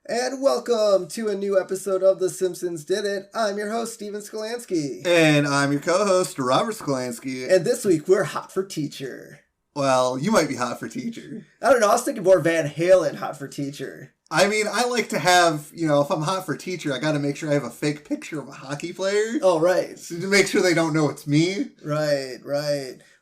And welcome to a new episode of The Simpsons Did It. I'm your host, Steven Skolansky. And I'm your co-host, Robert Skolansky. And this week, we're hot for teacher. Well, you might be hot for teacher. I don't know, I was thinking more Van Halen hot for teacher. I mean, I like to have, if I'm hot for teacher, I got to make sure I have a fake picture of a hockey player. Oh, right. So to make sure they don't know it's me. Right.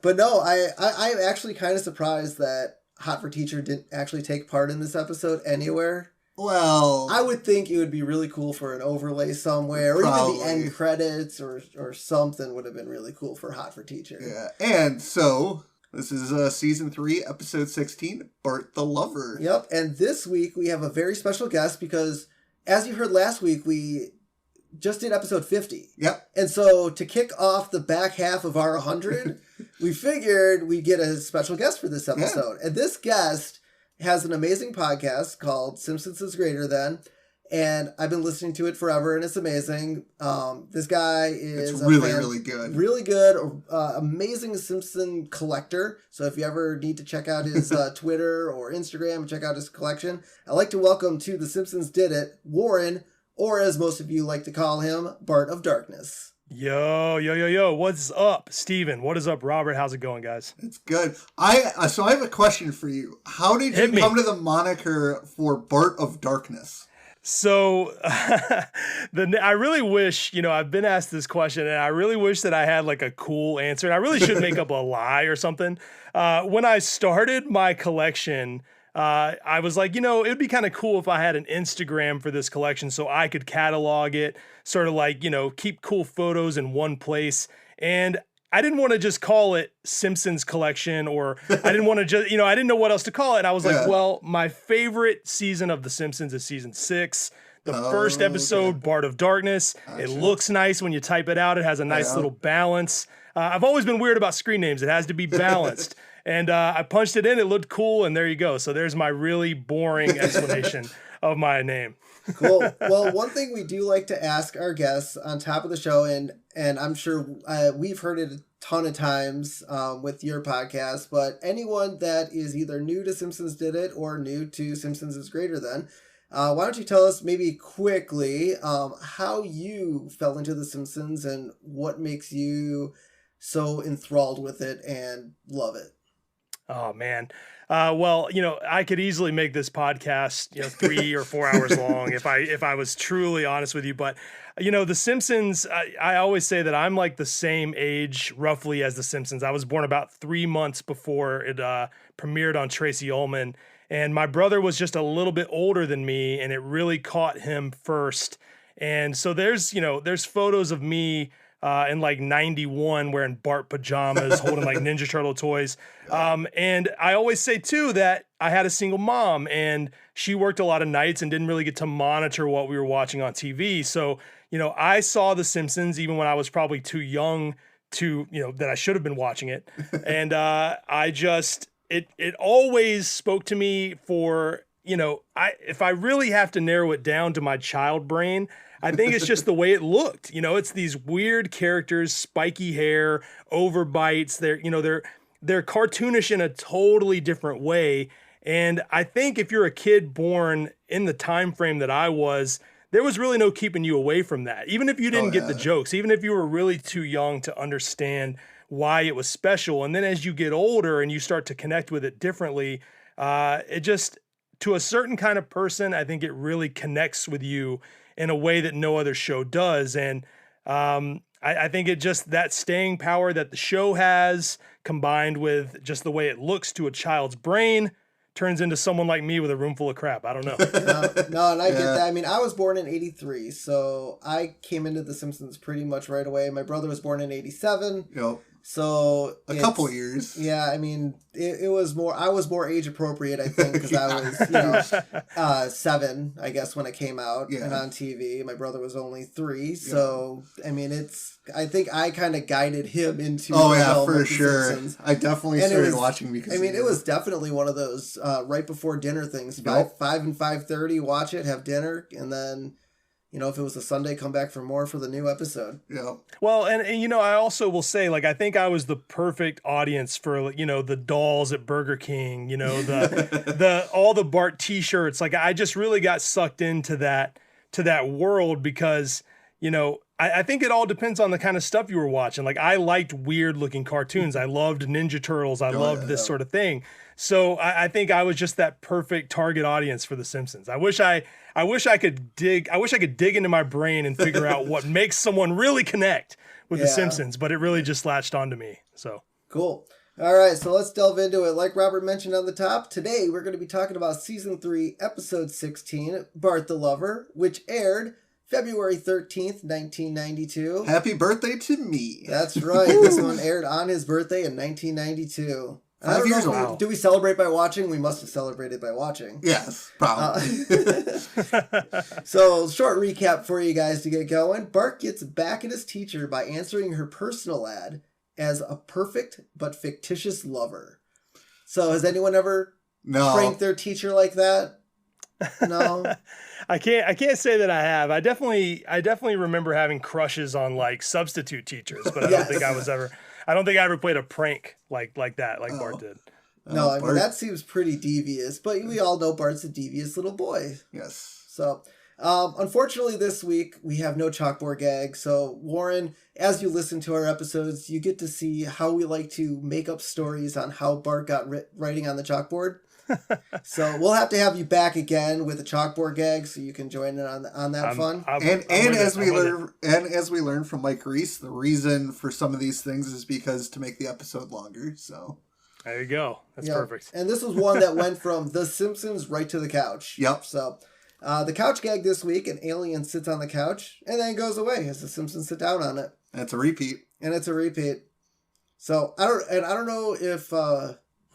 But no, I'm actually kind of surprised that hot for teacher didn't actually take part in this episode anywhere. Well, I would think it would be really cool for an overlay somewhere, or probably. even the end credits, or something would have been really cool for Hot for Teacher. Yeah, and so this is season 3, episode 16, Bart the Lover. Yep, and this week we have a very special guest because, as you heard last week, we just did episode 50. Yep. And so to kick off the back half of our 100, we figured we'd get a special guest for this episode. Yeah. And this guest has an amazing podcast called Simpsons is Greater Than, and I've been listening to it forever, and it's amazing. This guy is really good. Really good, amazing Simpson collector. So if you ever need to check out his Twitter or Instagram, check out his collection. I'd like to welcome to The Simpsons Did It, Warren, or as most of you like to call him, Bart of Darkness. Yo, what's up, Steven? What is up, Robert? How's it going, guys? It's good. So I have a question for you. How did you come to the moniker for Bart of Darkness? So, I really wish, I've been asked this question, and I really wish that I had like a cool answer, and I really should make up a lie or something. When I started my collection, I was like, it would be kind of cool if I had an Instagram for this collection so I could catalog it, sort of like, keep cool photos in one place. And I didn't want to just call it Simpsons Collection, or I didn't want to just, I didn't know what else to call it. And I was like, well, my favorite season of The Simpsons is season 6. The first episode, Bart of Darkness. Gotcha. It looks nice when you type it out. It has a nice little balance. I've always been weird about screen names. It has to be balanced. And I punched it in. It looked cool. And there you go. So there's my really boring explanation of my name. Cool. Well, one thing we do like to ask our guests on top of the show, and I'm sure we've heard it a ton of times with your podcast, but anyone that is either new to Simpsons Did It or new to Simpsons is Greater Than, why don't you tell us maybe quickly how you fell into The Simpsons and what makes you so enthralled with it and love it? Oh, man. Well, I could easily make this podcast, 3 or 4 hours long if I was truly honest with you. But, The Simpsons, I always say that I'm like the same age roughly as The Simpsons. I was born about 3 months before it premiered on Tracy Ullman. And my brother was just a little bit older than me, and it really caught him first. And so there's photos of me in like 91 wearing Bart pajamas, holding like Ninja Turtle toys. And I always say too that I had a single mom, and she worked a lot of nights and didn't really get to monitor what we were watching on TV. So, I saw The Simpsons even when I was probably too young to, that I should have been watching it. And it always spoke to me for, if I really have to narrow it down to my child brain, I think it's just the way it looked. It's these weird characters, spiky hair, overbites. They're cartoonish in a totally different way. And I think if you're a kid born in the time frame that I was, there was really no keeping you away from that. Even if you didn't get the jokes, even if you were really too young to understand why it was special. And then as you get older and you start to connect with it differently, it just, to a certain kind of person, I think it really connects with you in a way that no other show does. And I think it just, that staying power that the show has, combined with just the way it looks to a child's brain, turns into someone like me with a room full of crap. I don't know. No, and I get that. I mean, I was born in 83, so I came into The Simpsons pretty much right away. My brother was born in 87. Yep. So a couple years. Yeah, I mean, it was more. I was more age appropriate, I think, because I was 7, I guess, when it came out and on TV. My brother was only 3, so I mean, I think I kind of guided him into. Oh yeah, for sure. Simpsons. I definitely started watching because. I mean, it was definitely one of those right before dinner things. 5 and 5:30, watch it, have dinner, and then. if it was a Sunday, come back for more for the new episode. Yeah. Well, and I also will say, like, I think I was the perfect audience for, the dolls at Burger King, the all the Bart t-shirts. Like, I just really got sucked into that world because, I think it all depends on the kind of stuff you were watching. Like, I liked weird looking cartoons. I loved Ninja Turtles. I loved this sort of thing. So I think I was just that perfect target audience for The Simpsons. I wish I could dig into my brain and figure out what makes someone really connect with The Simpsons, but it really just latched onto me. So cool. All right, so let's delve into it. Like Robert mentioned on the top, today we're going to be talking about Season 3, Episode 16, Bart the Lover, which aired February 13th, 1992. Happy birthday to me. That's right. This one aired on his birthday in 1992. 5 years old. Do we celebrate by watching? We must have celebrated by watching. Yes, probably. So, short recap for you guys to get going. Bart gets back at his teacher by answering her personal ad as a perfect but fictitious lover. So, has anyone ever pranked their teacher like that? No. I can't say that I have. I definitely remember having crushes on like substitute teachers, but I don't think I ever played a prank like that, like Bart did. No, I mean, that seems pretty devious, but we all know Bart's a devious little boy. Yes. So, unfortunately this week we have no chalkboard gag. So Warren, as you listen to our episodes, you get to see how we like to make up stories on how Bart got writing on the chalkboard. So we'll have to have you back again with a chalkboard gag, so you can join in on that fun. As we learned from Mike Reese, the reason for some of these things is because to make the episode longer. So there you go. That's perfect. And this was one that went from The Simpsons right to the couch. Yep. So the couch gag this week: an alien sits on the couch and then goes away as the Simpsons sit down on it. That's a repeat. And it's a repeat. So I don't know if.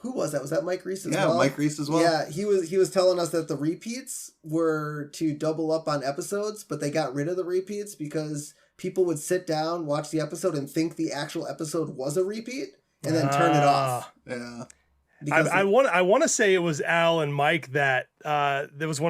Who was that? Was that Mike Reese as well? Yeah, Mike Reese as well. Yeah, he was telling us that the repeats were to double up on episodes, but they got rid of the repeats because people would sit down, watch the episode, and think the actual episode was a repeat, and then turn it off. Yeah. I want to say it was Al and Mike that there was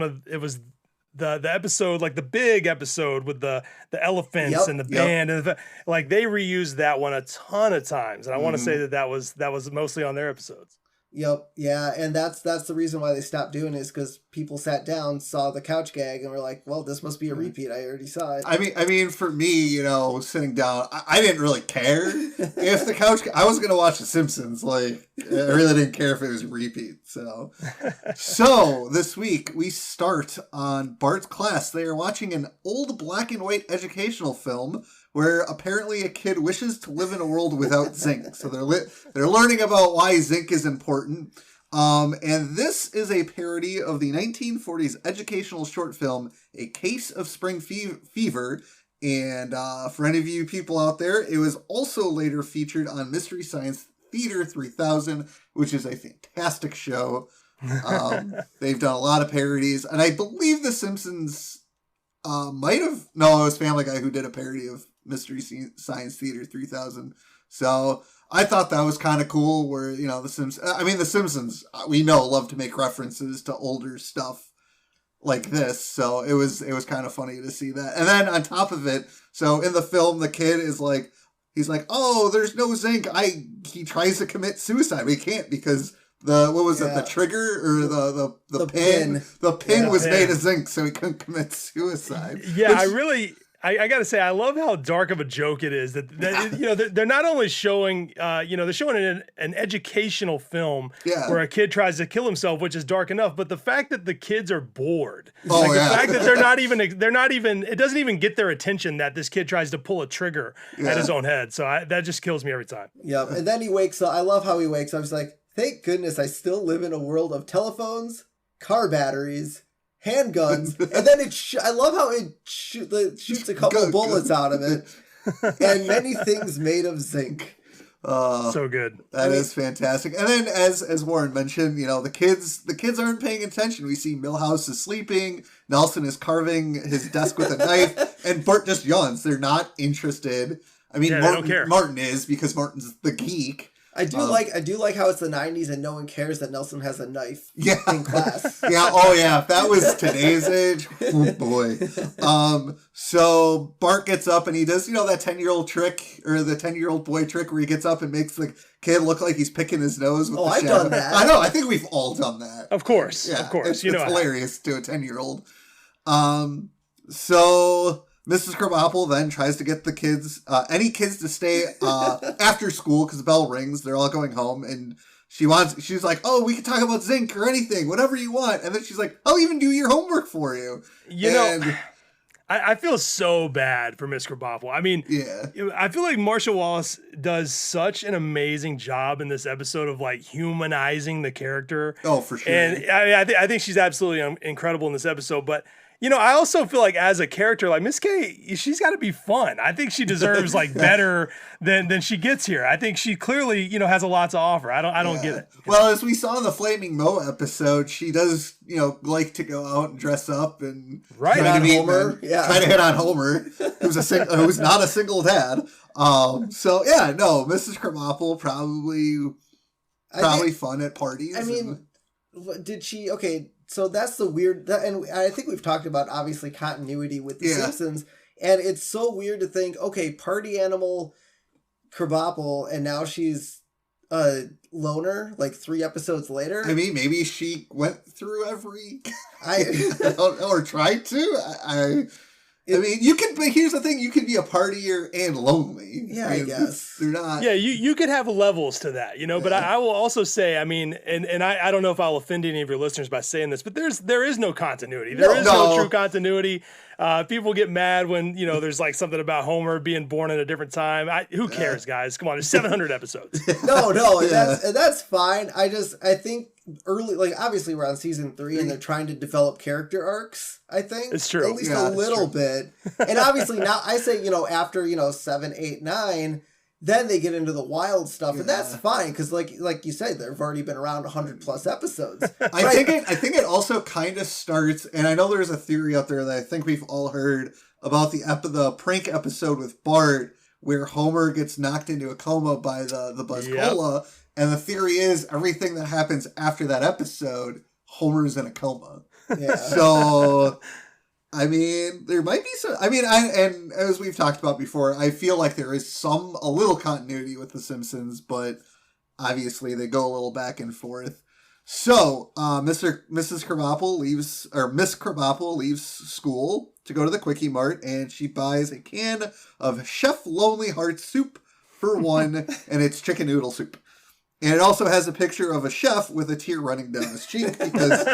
the episode, like the big episode with the elephants and the band, and like they reused that one a ton of times, and I want to say that was mostly on their episodes. Yep. Yeah. And that's the reason why they stopped doing it, is because people sat down, saw the couch gag, and were like, well, this must be a repeat. I already saw it. I mean, for me, sitting down, I didn't really care if the couch, I was going to watch The Simpsons. Like, I really didn't care if it was a repeat. So this week we start on Bart's class. They are watching an old black and white educational film where apparently a kid wishes to live in a world without zinc. So they're learning about why zinc is important. And this is a parody of the 1940s educational short film, A Case of Spring Fever. And for any of you people out there, it was also later featured on Mystery Science Theater 3000, which is a fantastic show. They've done a lot of parodies. And I believe The Simpsons it was Family Guy who did a parody of Mystery Science Theater 3000. So I thought that was kind of cool where, The Simpsons, we know, love to make references to older stuff like this. So it was kind of funny to see that. And then on top of it, so in the film, the kid is like, he's like, oh, there's no zinc. He tries to commit suicide, but he can't because the trigger or the pin? The pin was made of zinc, so he couldn't commit suicide. Yeah, I got to say, I love how dark of a joke it is that they're not only showing, they're showing an educational film where a kid tries to kill himself, which is dark enough, but the fact that the kids are bored, the fact that they're not even, it doesn't even get their attention that this kid tries to pull a trigger at his own head. So that just kills me every time. Yeah, and then he wakes up. I love how he wakes up. He's like, thank goodness I still live in a world of telephones, car batteries, handguns, and then I love how it shoots a couple bullets out of it, and many things made of zinc. So good. That is fantastic. And then, as Warren mentioned, the kids aren't paying attention. We see Milhouse is sleeping, Nelson is carving his desk with a knife, and Bart just yawns. They're not interested. I mean, they don't care. Martin is, because Martin's the geek. I do like how it's the 90s and no one cares that Nelson has a knife in class. Yeah, oh yeah, if that was today's age, oh boy. So Bart gets up and he does, that 10-year-old trick, or the 10-year-old boy trick where he gets up and makes the kid look like he's picking his nose with the I've shadow. done that. I know, I think we've all done that. Of course, Yeah, of course. It's hilarious to a 10-year-old. So Mrs. Krabappel then tries to get the kids, any kids to stay after school because the bell rings. They're all going home, and she's like, oh, we can talk about zinc or anything, whatever you want. And then she's like, I'll even do your homework for you. I feel so bad for Miss Krabappel. I mean, I feel like Marsha Wallace does such an amazing job in this episode of like humanizing the character. Oh, for sure. And I think she's absolutely incredible in this episode. But I also feel like as a character, like Miss K, she's got to be fun. I think she deserves like better than she gets here. I think she clearly, has a lot to offer. I don't get it. Well, as we saw in the Flaming Moe episode, she does, like to go out and dress up and try to meet Homer. Try to hit on Homer, who's not a single dad. Mrs. Krabappel probably fun at parties. I mean, did she? Okay. So that's the weird, and I think we've talked about, obviously, continuity with The Simpsons, and it's so weird to think, okay, party animal Krabappel, and now she's a loner, like 3 episodes later. I mean, maybe she went through every, I don't know, or tried to. But here's the thing, you can be a partier and lonely. Yeah, I guess. They're not. Yeah, you could have levels to that, but I will also say, I mean, and I don't know if I'll offend any of your listeners by saying this, but there is no continuity. There is no true continuity. People get mad when, there's like something about Homer being born at a different time. Who cares, guys? Come on, there's 700 episodes. No, and that's fine. I think early, like obviously we're on season 3 and they're trying to develop character arcs, I think. It's true. At least a little bit. And obviously now I say, after, 7, 8, 9, then they get into the wild stuff, and that's fine because, like you said, they've already been around 100+ episodes. I think it also kind of starts, and I know there's a theory out there that I think we've all heard about the prank episode with Bart, where Homer gets knocked into a coma by the Buzz Cola, and the theory is everything that happens after that episode, Homer's in a coma. Yeah. So. I mean, there might be some. I mean, and as we've talked about before, I feel like there is a little continuity with The Simpsons, but obviously they go a little back and forth. So, Miss Krabappel leaves school to go to the Quickie Mart, and she buys a can of Chef Lonely Hearts soup for one, and it's chicken noodle soup. And it also has a picture of a chef with a tear running down his cheek because,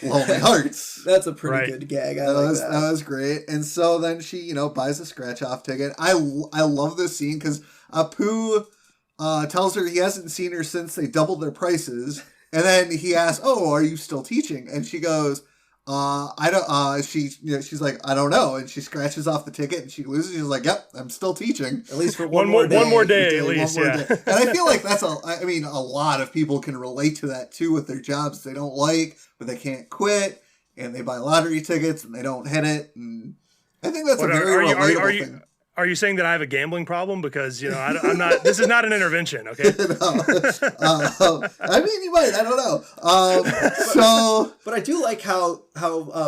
lonely hearts. That's a pretty good gag. That was great. And so then she, buys a scratch-off ticket. I love this scene because Apu tells her he hasn't seen her since they doubled their prices. And then he asks, oh, are you still teaching? And she goes, I don't, she's like, I don't know. And she scratches off the ticket and she loses. She's like, yep, I'm still teaching. At least for one more day. One more day, at least, yeah. And I feel like that's a lot of people can relate to that too with their jobs they don't like, but they can't quit. And they buy lottery tickets and they don't hit it. And I think that's a very relatable thing. Are you saying that I have a gambling problem? Because, I'm not, this is not an intervention, okay? I mean, you might, I don't know. But I do like how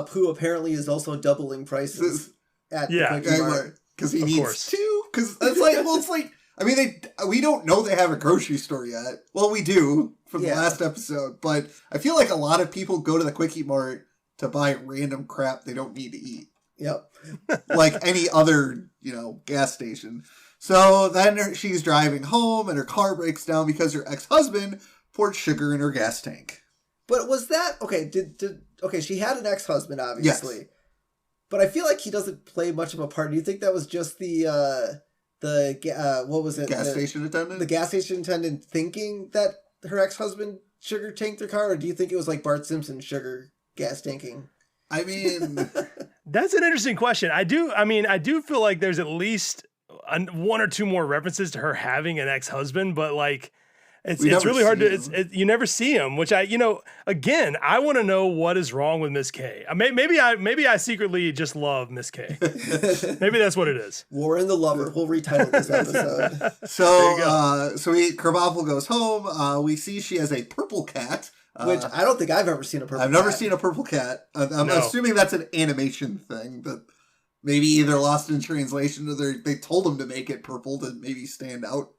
Pooh apparently is also doubling prices at the Quickie Mart. Because he needs 2. Because it's like, I mean, we don't know they have a grocery store yet. Well, we do from the last episode, but I feel like a lot of people go to the Quickie Mart to buy random crap they don't need to eat. Yep. Like any other, gas station. So then she's driving home and her car breaks down because her ex-husband poured sugar in her gas tank. But was that okay? Okay? She had an ex-husband, obviously. Yes. But I feel like he doesn't play much of a part. Do you think that was just the what was it? Gas station attendant? The gas station attendant thinking that her ex-husband sugar tanked her car, or do you think it was like Bart Simpson's sugar gas tanking? I mean, that's an interesting question. I do feel like there's at least 1 or 2 more references to her having an ex-husband, but like, It's We never really hard to, see you never see him, which again, I want to know what is wrong with Miss K. Maybe I secretly just love Miss K. Maybe that's what it is. Warren the Lover. We'll retitle this episode. So, Krabappel goes home. We see she has a purple cat. Which I don't think I've ever seen a purple cat. I've never seen a purple cat. I'm assuming that's an animation thing that maybe either lost in translation or they told them to make it purple to maybe stand out.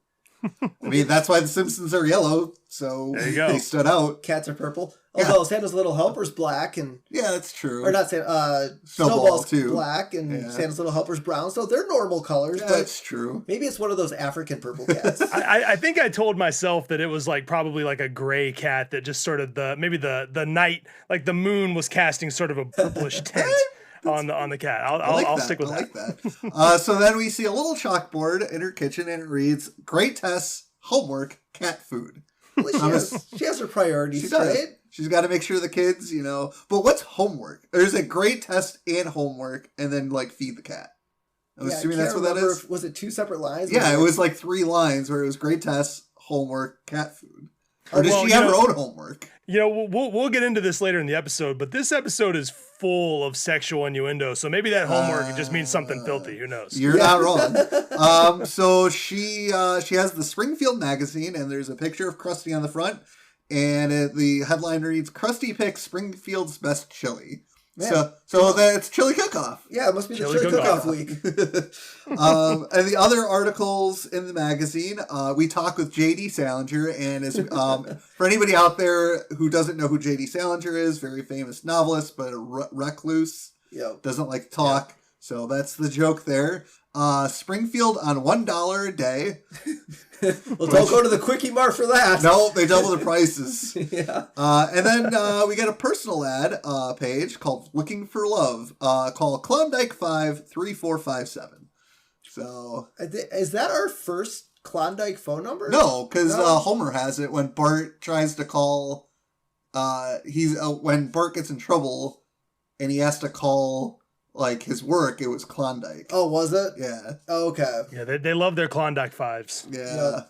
I mean, that's why the Simpsons are yellow, so they stood out. Cats are purple. Although Santa's Little Helper's black, and yeah, that's true. Or not Santa. Snowball's too black, and Santa's Little Helper's brown. So they're normal colors. Yeah, but that's true. Maybe it's one of those African purple cats. I think I told myself that it was like probably like a gray cat that just sort of the night, like the moon was casting sort of a purplish tint. On the cat. I'll stick with that. I like that. So then we see a little chalkboard in her kitchen, and it reads, "Great Tess, homework, cat food." Well, she has her priorities straight. She's got to make sure the kids, But what's homework? There's a grade test and homework, and then feed the cat. I'm assuming that's what that is. Was it 2 separate lines? Yeah, it was 3 lines where it was grade test, homework, cat food. Or does she have her own homework? We'll get into this later in the episode, but this episode is full of sexual innuendo, so maybe that homework just means something filthy. Who knows? You're not wrong. So she has the Springfield magazine, and there's a picture of Krusty on the front, and the headline reads, "Krusty picks Springfield's best chili." Man. So that's chili cook-off. Yeah, it must be the chili cook-off week. And the other articles in the magazine, we talk with J.D. Salinger, and as for anybody out there who doesn't know who J.D. Salinger is, very famous novelist, but a recluse, doesn't like to talk. Yep. So that's the joke there. Springfield on $1 a day. Well, don't go to the Quickie Mart for that. No, they double the prices. Yeah. And then we get a personal ad page called Looking for Love. Call Klondike 53457. So is that our first Klondike phone number? No, because Homer has it when Bart tries to call. When Bart gets in trouble, and he has to call his work. It was Klondike. Oh, was it? Yeah. Oh, okay. Yeah, they love their Klondike fives. Yeah.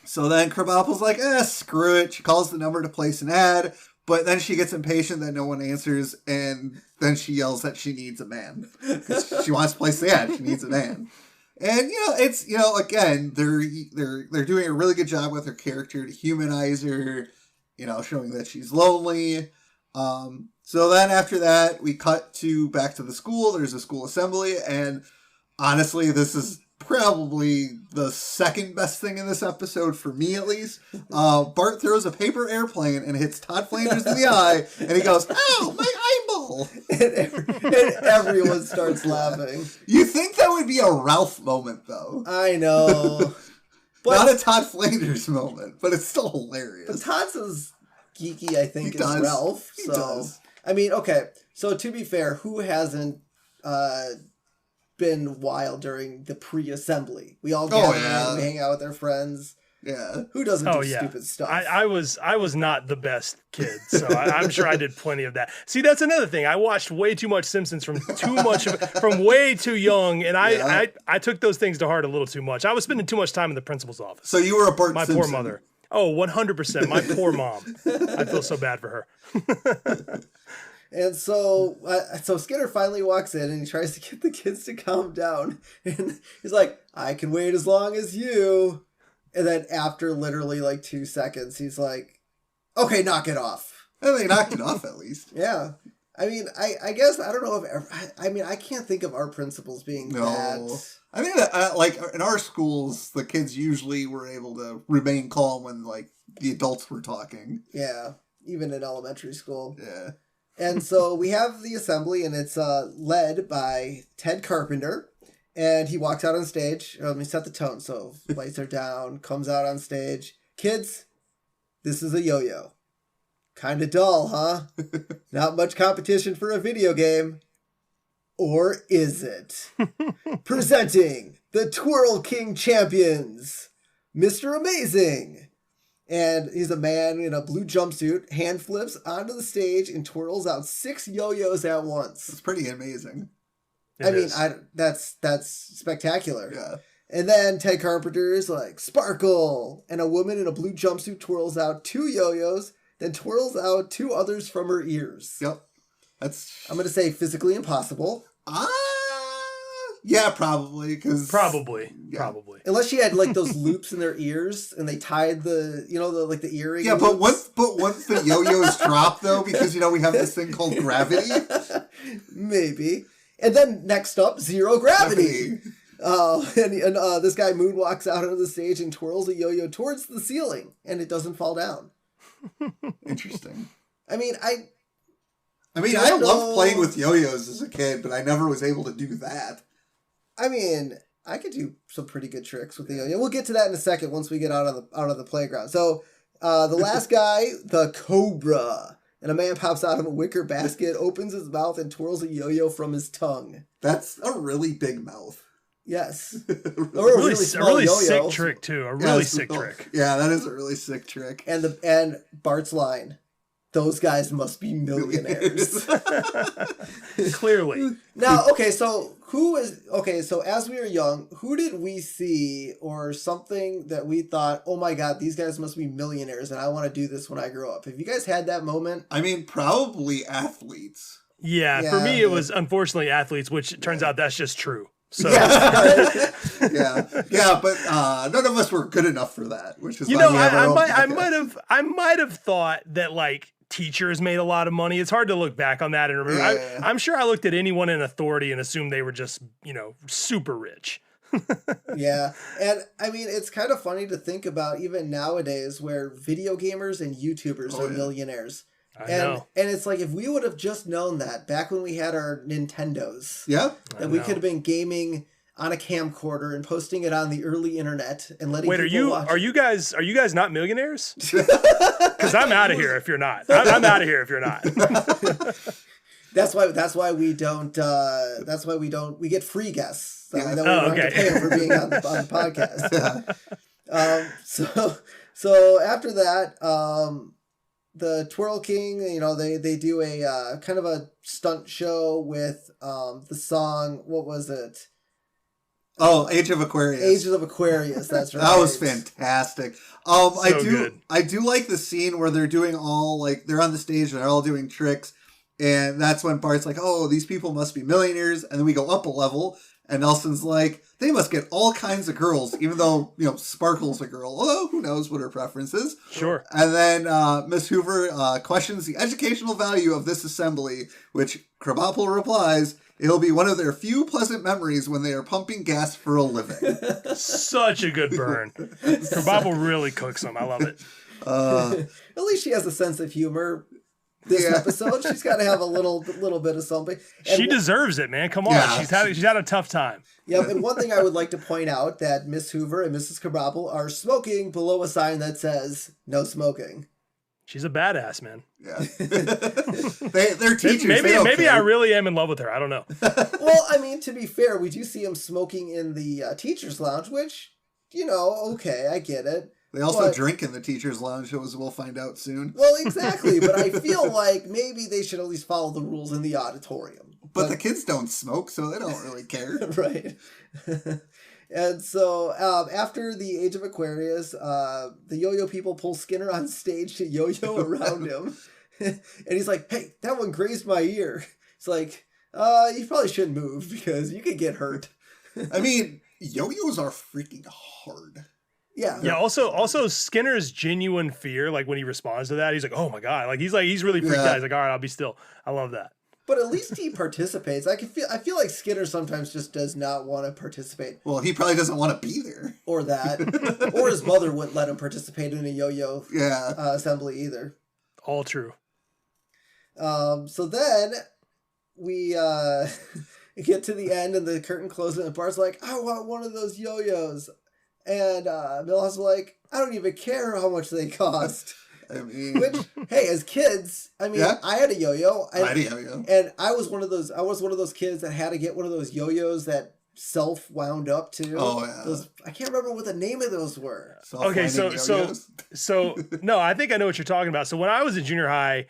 So then Krabappel's like, screw it. She calls the number to place an ad, but then she gets impatient that no one answers, and then she yells that she needs a man. She wants to place the ad. She needs a man. And, it's, again, they're doing a really good job with her character to humanize her, showing that she's lonely. So then after that, we cut back to the school. There's a school assembly, and honestly, this is probably the second best thing in this episode, for me at least. Bart throws a paper airplane and hits Todd Flanders in the eye, and he goes, "Ow, my eyeball!" and everyone starts laughing. You think that would be a Ralph moment, though. I know. But not a Todd Flanders moment, but it's still hilarious. But Todd's as geeky, I think, as Ralph. He does. I mean, okay, so to be fair, who hasn't been wild during the pre-assembly? We all gather around, we hang out with our friends. Yeah. Who doesn't do stupid stuff? I was not the best kid, so I'm sure I did plenty of that. See, that's another thing. I watched way too much Simpsons from way too young, and I took those things to heart a little too much. I was spending too much time in the principal's office. So you were a Bart My Simpson. poor mother. Oh, 100%. My poor mom. I feel so bad for her. And so Skinner finally walks in and he tries to get the kids to calm down. And he's like, "I can wait as long as you." And then after literally 2 seconds, he's like, "Okay, knock it off." Well, they knocked it off at least. Yeah. I mean, I guess, I don't know if I can't think of our principals being that. I mean, in our schools, the kids usually were able to remain calm when, the adults were talking. Yeah. Even in elementary school. Yeah. And so we have the assembly, and it's led by Ted Carpenter. And he walks out on stage. Let me set the tone. So lights are down, comes out on stage. "Kids, this is a yo-yo. Kind of dull, huh? Not much competition for a video game. Or is it? Presenting the Twirl King champions, Mr. Amazing." And he's a man in a blue jumpsuit, hand flips onto the stage and twirls out 6 yo-yos at once. It's pretty amazing. That's spectacular. Yeah. And then Ted Carpenter is like, sparkle! And a woman in a blue jumpsuit twirls out 2 yo-yos, then twirls out 2 others from her ears. Yep. I'm going to say physically impossible. Yeah, probably. Probably. Unless she had like those loops in their ears and they tied the earring. Yeah, but once the yo-yos drop though, because we have this thing called gravity. Maybe. And then next up, zero gravity. And this guy moonwalks out onto the stage and twirls a yo-yo towards the ceiling, and it doesn't fall down. Interesting. I mean, I loved playing with yo-yos as a kid, but I never was able to do that. I mean, I could do some pretty good tricks with the yo-yo. We'll get to that in a second once we get out of the playground. So, the last guy, the Cobra, and a man pops out of a wicker basket, opens his mouth, and twirls a yo-yo from his tongue. That's a really big mouth. Yes. Or a really sick trick too. A really sick trick. Yeah, that is a really sick trick. And Bart's line, those guys must be millionaires. Clearly. Now, so as we were young, who did we see or something that we thought, oh my God, these guys must be millionaires and I want to do this when I grow up? Have you guys had that moment? I mean, probably athletes. Yeah, for me it was unfortunately athletes, which turns out that's just true. So yeah, but none of us were good enough for that, which is I might have thought that like teachers made a lot of money. It's hard to look back on that and remember. Yeah. I'm sure I looked at anyone in authority and assumed they were just super rich. Yeah, and I mean it's kind of funny to think about even nowadays where video gamers and YouTubers are millionaires. I know. And it's like if we would have just known that back when we had our Nintendos, that we could have been gaming on a camcorder and posting it on the early internet and letting people watch. Are you guys not millionaires? Because I'm out of here if you're not. I'm out of here if you're not. That's why we don't. We get free guests. So that we don't have to pay them for being on the podcast. So after that. The Twirl King, they do a kind of a stunt show with the song, what was it? Oh, Age of Aquarius. Age of Aquarius, that's right. That was fantastic. I do like the scene where they're doing they're on the stage and they're all doing tricks, and that's when Bart's like, oh, these people must be millionaires, and then we go up a level, and Nelson's like, they must get all kinds of girls, even though, Sparkle's a girl. Although, who knows what her preference is. Sure. And then Miss Hoover questions the educational value of this assembly, which Krabappel replies, it'll be one of their few pleasant memories when they are pumping gas for a living. Such a good burn. Krabappel really cooks them. I love it. At least she has a sense of humor. This episode, she's got to have a little bit of something. And she deserves it, man. Come on, she's had a tough time. Yep, and one thing I would like to point out that Miss Hoover and Mrs. Krabappel are smoking below a sign that says "No smoking." She's a badass, man. Yeah, they're teachers. Maybe I really am in love with her. I don't know. Well, I mean, to be fair, we do see him smoking in the teachers' lounge, which okay, I get it. They also drink in the teacher's lounge, as we'll find out soon. Well, exactly, but I feel like maybe they should at least follow the rules in the auditorium. But the kids don't smoke, so they don't really care. Right. And so after the Age of Aquarius, the yo-yo people pull Skinner on stage to yo-yo around him. And he's like, hey, that one grazed my ear. It's like, you probably shouldn't move because you could get hurt. I mean, yo-yos are freaking hard. Yeah. Yeah. Also, Skinner's genuine fear, like when he responds to that, he's like, "Oh my god!" He's really freaked out. He's like, "All right, I'll be still." I love that. But at least he participates. I feel like Skinner sometimes just does not want to participate. Well, he probably doesn't want to be there. Or that, or his mother wouldn't let him participate in a yo-yo assembly either. All true. So then we get to the end and the curtain closes and Bart's like, "I want one of those yo-yos." And Milhouse's like, I don't even care how much they cost. I mean, which, hey, as kids, I mean, I had a yo-yo. I had a yo-yo. And I was one of those kids that had to get one of those yo-yos that self-wound up too. Oh yeah. I can't remember what the name of those were. Okay, so no, I think I know what you're talking about. So when I was in junior high,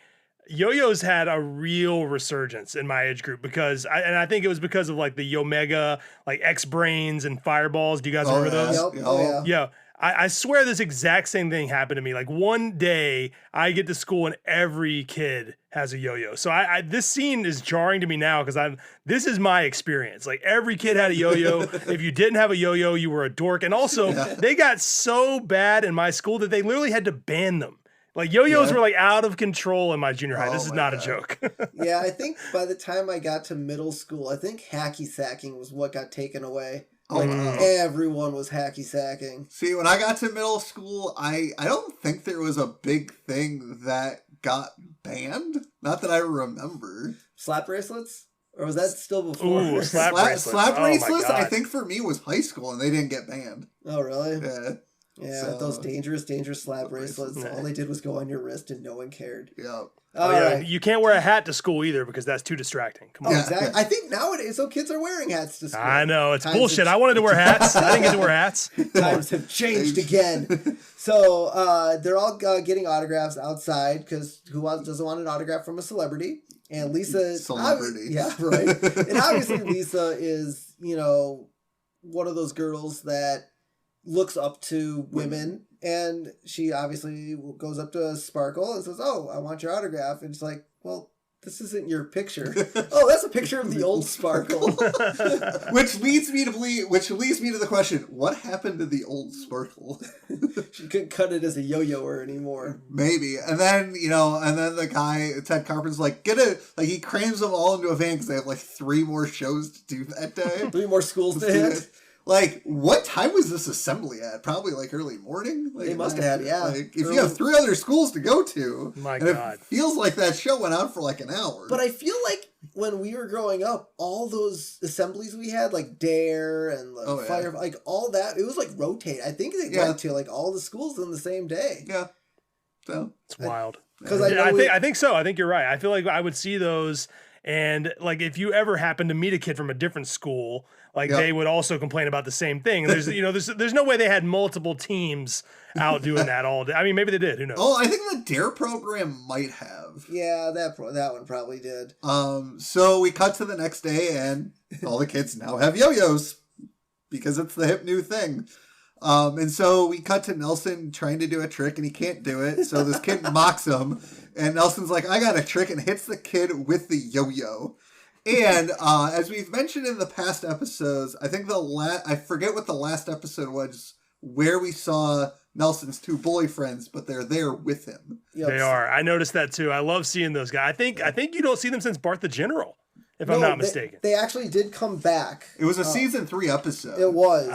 yo-yos had a real resurgence in my age group because I think it was because of like the Yomega, like X-Brains and Fireballs. Do you guys remember those? Yep. Oh, yeah. Yeah. I swear this exact same thing happened to me. Like one day I get to school and every kid has a yo-yo. So this scene is jarring to me now because this is my experience. Like every kid had a yo-yo. If you didn't have a yo-yo, you were a dork. And also they got so bad in my school that they literally had to ban them. Like yo-yos were like out of control in my junior high. This is not a joke. Yeah, I think by the time I got to middle school, I think hacky sacking was what got taken away. Like everyone was hacky sacking. See, when I got to middle school, I don't think there was a big thing that got banned. Not that I remember. Slap bracelets? Or was that still before? Ooh, slap bracelets. Slap bracelets, Oh my God. I think for me was high school and they didn't get banned. Oh, really? Yeah. Yeah, So- those dangerous slap bracelets. All they did was go on your wrist and no one cared. Yeah. All yeah, right. you can't wear a hat to school either because that's too distracting. Come on. Oh, exactly. I think nowadays, so kids are wearing hats to school. I know, it's Times bullshit. have- I wanted to wear hats. I didn't get to wear hats. Times have changed again. So they're all getting autographs outside because doesn't want an autograph from a celebrity? And Lisa, Celebrity. yeah, right. And obviously Lisa is, one of those girls that looks up to women, and she obviously goes up to Sparkle and says, "Oh, I want your autograph." And it's like, well, this isn't your picture. Oh, that's a picture of the old Sparkle. Which leads me to the question, what happened to the old Sparkle? She couldn't cut it as a yo-yoer anymore. Maybe. And then, the guy, Ted Carpenter's like, he crams them all into a van because they have like 3 more shows to do that day. 3 more schools to hit. Like, what time was this assembly at? Probably like early morning? Like, They must have, yeah. Like, if you have 3 other schools to go to, My and God. it feels like that show went on for like an hour. But I feel like when we were growing up, all those assemblies we had, like Dare and Fire, like all that, it was like rotate. I think they went to like all the schools on the same day. Yeah. So It's wild. Because I think so. I think you're right. I feel like I would see those, and like if you ever happen to meet a kid from a different school, like they would also complain about the same thing. And there's no way they had multiple teams out doing that all day. I mean, maybe they did. Who knows? I think the DARE program might have. Yeah, that one probably did. So we cut to the next day, and all the kids now have yo-yos because it's the hip new thing. And so we cut to Nelson trying to do a trick, and he can't do it. So this kid mocks him, and Nelson's like, "I got a trick," and hits the kid with the yo-yo. And as we've mentioned in the past episodes, I think I forget what the last episode was where we saw Nelson's 2 bully friends, but they're there with him. Yep. They are. I noticed that too. I love seeing those guys. I think you don't see them since Bart the General, if I'm not mistaken. They actually did come back. It was a season 3 episode. It was.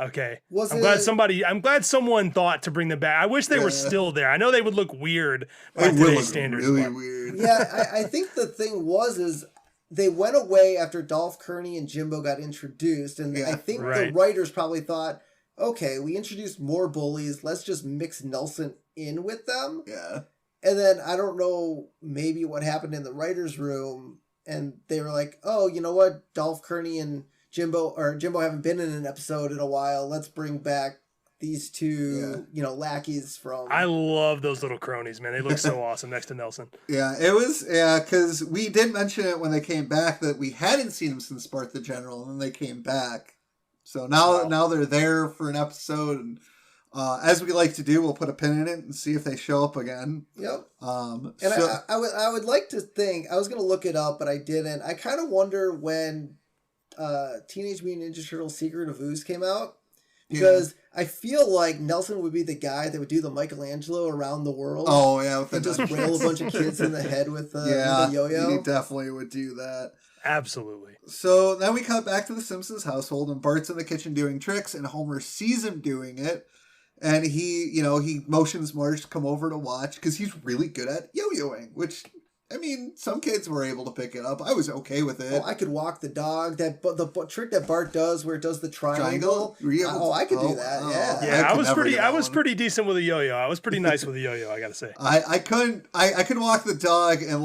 Okay. Was I'm glad someone thought to bring them back. I wish they were still there. I know they would look weird by today's standards. Really but- weird. Yeah, I think the thing is they went away after Dolph Kearney and Jimbo got introduced, and I think the writers probably thought, okay, we introduced more bullies, let's just mix Nelson in with them. Yeah. And then I don't know maybe what happened in the writers' room, and they were like, oh, you know what, Dolph Kearney and Jimbo haven't been in an episode in a while, let's bring back these 2, lackeys from... I love those little cronies, man. They look so awesome next to Nelson. Yeah, it was, because we did mention it when they came back that we hadn't seen them since Bart the General, and then they came back. So now they're there for an episode, and as we like to do, we'll put a pin in it and see if they show up again. Yep. I would like to think, I was going to look it up, but I didn't. I kind of wonder when Teenage Mutant Ninja Turtles Secret of Ooze came out, because I feel like Nelson would be the guy that would do the Michelangelo around the world. Oh, yeah. And just rail a bunch of kids in the head with the yo-yo. He definitely would do that. Absolutely. So then we cut back to the Simpsons household, and Bart's in the kitchen doing tricks, and Homer sees him doing it, and he motions Marge to come over to watch, because he's really good at yo-yoing, which... I mean, some kids were able to pick it up. I was okay with it. Oh, I could walk the dog. The trick that Bart does, where it does the triangle. I could do that. Yeah, I was pretty decent with a yo-yo. I was pretty nice with a yo-yo, I gotta say. I could walk the dog and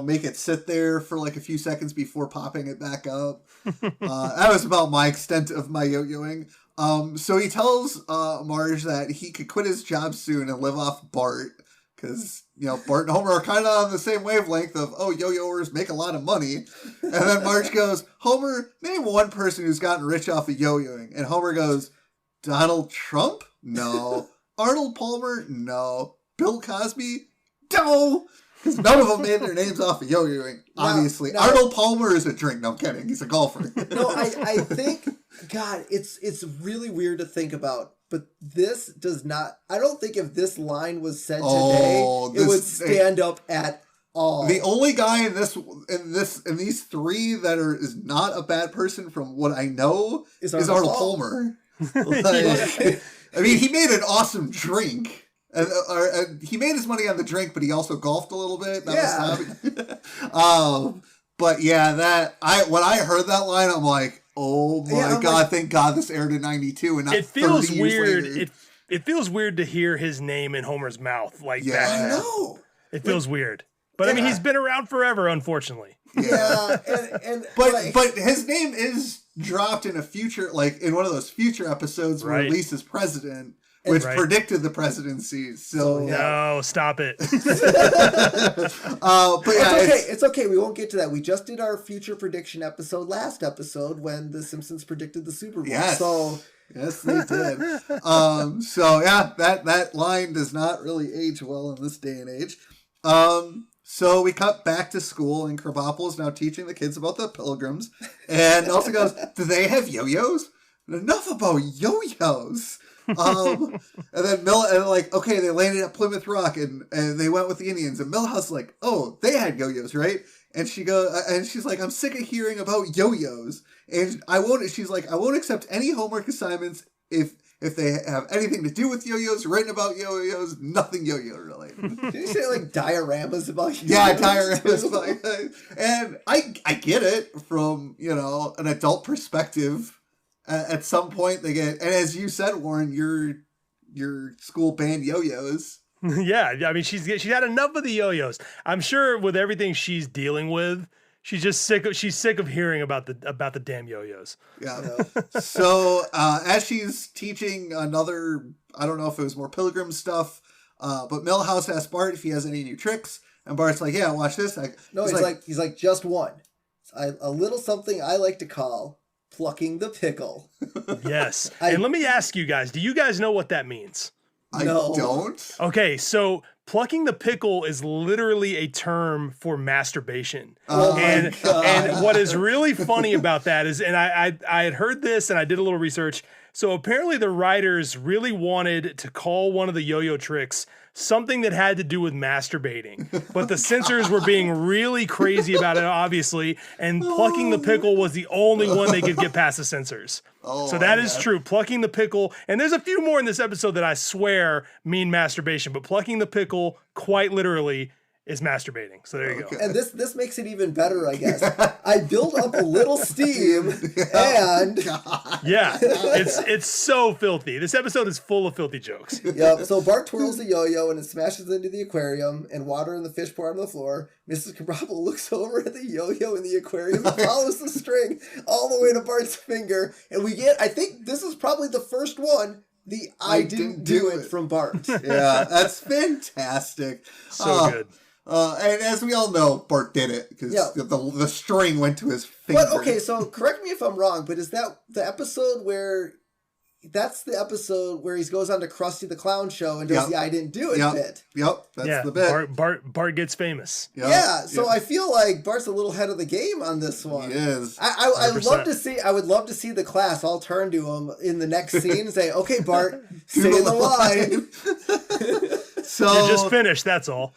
make it sit there for like a few seconds before popping it back up. That was about my extent of my yo-yoing. So he tells Marge that he could quit his job soon and live off Bart, Because, Bart and Homer are kind of on the same wavelength of, oh, yo-yoers make a lot of money. And then Marge goes, Homer, name one person who's gotten rich off of yo-yoing. And Homer goes, Donald Trump? No. Arnold Palmer? No. Bill Cosby? No. Because none of them made their names off of yo-yoing, obviously. No. Arnold Palmer is a drink. No, I'm kidding. He's a golfer. No, I think, God, it's really weird to think about. But this does not. I don't think if this line was said today, it would stand up at all. The only guy in these three that is not a bad person, from what I know, is Arnold Palmer. I mean, he made an awesome drink. He made his money on the drink, but he also golfed a little bit. That was but yeah, when I heard that line, I'm like, oh my God, thank God this aired in 92 and not 30 years later. It feels weird to hear his name in Homer's mouth like that. I know. It feels weird. But I mean, he's been around forever, unfortunately. Yeah. But his name is dropped in a future, like in one of those future episodes where Lisa's president, which predicted the presidency. So no, stop it. But yeah, it's okay. We won't get to that. We just did our future prediction episode last episode when the Simpsons predicted the Super Bowl. Yes. So yes, they did. So yeah, that line does not really age well in this day and age. So we cut back to school, and Krabappel is now teaching the kids about the Pilgrims, and also goes, "Do they have yo-yos? Enough about yo-yos." And then okay, they landed at Plymouth Rock and they went with the Indians, and Milhouse's like, oh, they had yo-yos, right? And she's like, I'm sick of hearing about yo-yos, and she's like, I won't accept any homework assignments if they have anything to do with yo-yos, written about yo-yos, nothing yo-yo related. Did you say like dioramas about yo-yos? Yeah, dioramas about yo-yos. And I get it from, an adult perspective. At some point they get, and as you said, Warren, your school banned yo-yos. Yeah, I mean she's had enough of the yo-yos. I'm sure with everything she's dealing with, she's just sick of hearing about the damn yo-yos. Yeah. So as she's teaching another, I don't know if it was more Pilgrim stuff, but Milhouse asks Bart if he has any new tricks, and Bart's like, yeah, watch this. He's like just one. A little something I like to call plucking the pickle. Yes. And let me ask you guys, do you guys know what that means? I don't. Okay, so plucking the pickle is literally a term for masturbation. And what is really funny about that is, and I had heard this and I did a little research. So apparently the writers really wanted to call one of the yo-yo tricks something that had to do with masturbating. But the censors were being really crazy about it, obviously, and plucking the pickle was the only one they could get past the censors. So that is true. Plucking the pickle, and there's a few more in this episode that I swear mean masturbation, but plucking the pickle quite literally is masturbating. So there you go. And this makes it even better, I guess. I build up a little steam and yeah, it's so filthy. This episode is full of filthy jokes. Yep. So Bart twirls the yo-yo and it smashes into the aquarium, and water and the fish pour on the floor. Mrs. Krabappel looks over at the yo-yo in the aquarium and follows the string all the way to Bart's finger, and we get, I think this is probably the first one, the I didn't do it from Bart. Yeah, that's fantastic. So good. And as we all know, Bart did it because the string went to his finger. But okay, so correct me if I'm wrong, but is that the episode where that's the episode where he goes on to Krusty the Clown show and does the I didn't do it bit? Yep, that's the bit. Bart gets famous. Yep. Yeah, so I feel like Bart's a little ahead of the game on this one. He is. I would love to see the class all turn to him in the next scene and say, "Okay, Bart, say the line." So you're just finished, that's all.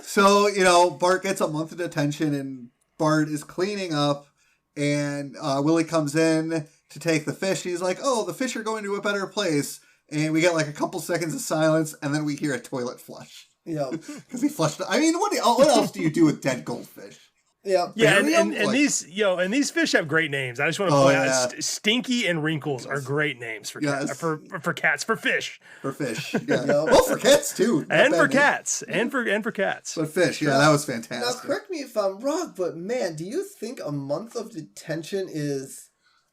So, Bart gets a month of detention, and Bart is cleaning up, and Willie comes in to take the fish. He's like, oh, the fish are going to a better place. And we get like a couple seconds of silence, and then we hear a toilet flush. Yeah. Because he flushed it. I mean, what else do you do with dead goldfish? Yeah. Yeah, and these fish have great names. I just want to point out Stinky and Wrinkles are great names for cats, for cats, for fish. For fish. Yeah. Well, for cats too. And for cats. And for cats. But fish, that was fantastic. Now correct me if I'm wrong, but man, do you think a month of detention is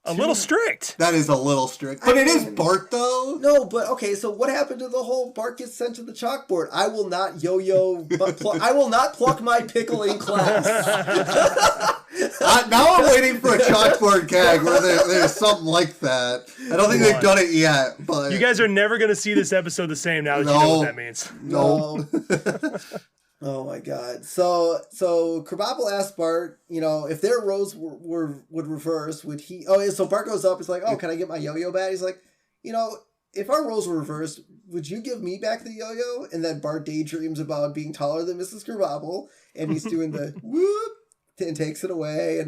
A little strict. That is a little strict. But it is Bart, though. No, but okay, so what happened to the whole Bart gets sent to the chalkboard? I will not yo-yo, I will not pluck my pickle in class. Now I'm waiting for a chalkboard gag where there's something like that. I don't think they've done it yet. But You guys are never going to see this episode the same now that you know what that means. No. Oh my God. So Krabappel asked Bart, if their roles would reverse, would he? Oh, so Bart goes up. It's like, oh, can I get my yo-yo back? He's like, if our roles were reversed, would you give me back the yo-yo? And then Bart daydreams about being taller than Mrs. Krabappel, and he's doing the whoop and takes it away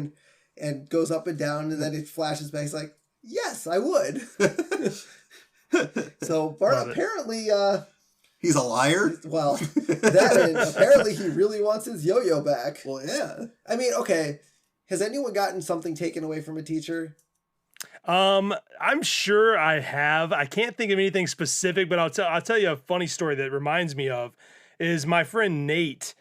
and goes up and down, and then it flashes back. He's like, yes, I would. So Bart apparently. He's a liar? Well, apparently he really wants his yo-yo back. Well, yeah. I mean, okay. Has anyone gotten something taken away from a teacher? I'm sure I have. I can't think of anything specific, but I'll tell you a funny story that reminds me of is my friend Nate.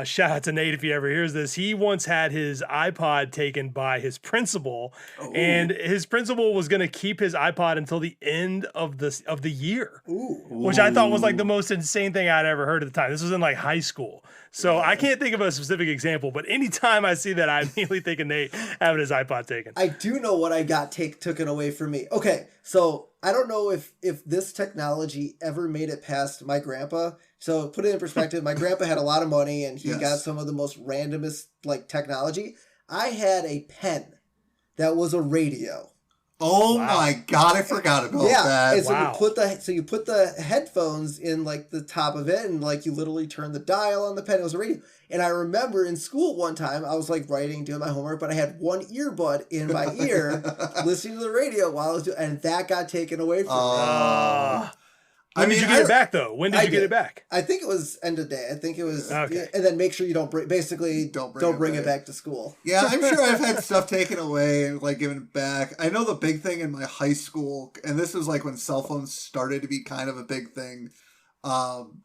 Shout out to Nate if he ever hears this. He once had his iPod taken by his principal, and his principal was going to keep his iPod until the end of the year, which I thought was like the most insane thing I'd ever heard at the time. This was in like high school. So I can't think of a specific example, but anytime I see that, I immediately think of Nate having his iPod taken. I do know what I got taken away from me. Okay, so I don't know if this technology ever made it past my grandpa. So put it in perspective, my grandpa had a lot of money and he got some of the most randomest like technology. I had a pen that was a radio. Oh my God, I forgot about that. And so you put the headphones in like the top of it, and like you literally turn the dial on the pen. It was a radio. And I remember in school one time I was like writing, doing my homework, but I had one earbud in my ear listening to the radio while I was doing, and that got taken away from me. When did you get it back, though? When did you get it back? I think it was end of day. I think it was, and then make sure you don't bring it back to school. Yeah, I'm sure I've had stuff taken away and like given back. I know the big thing in my high school, and this was like when cell phones started to be kind of a big thing.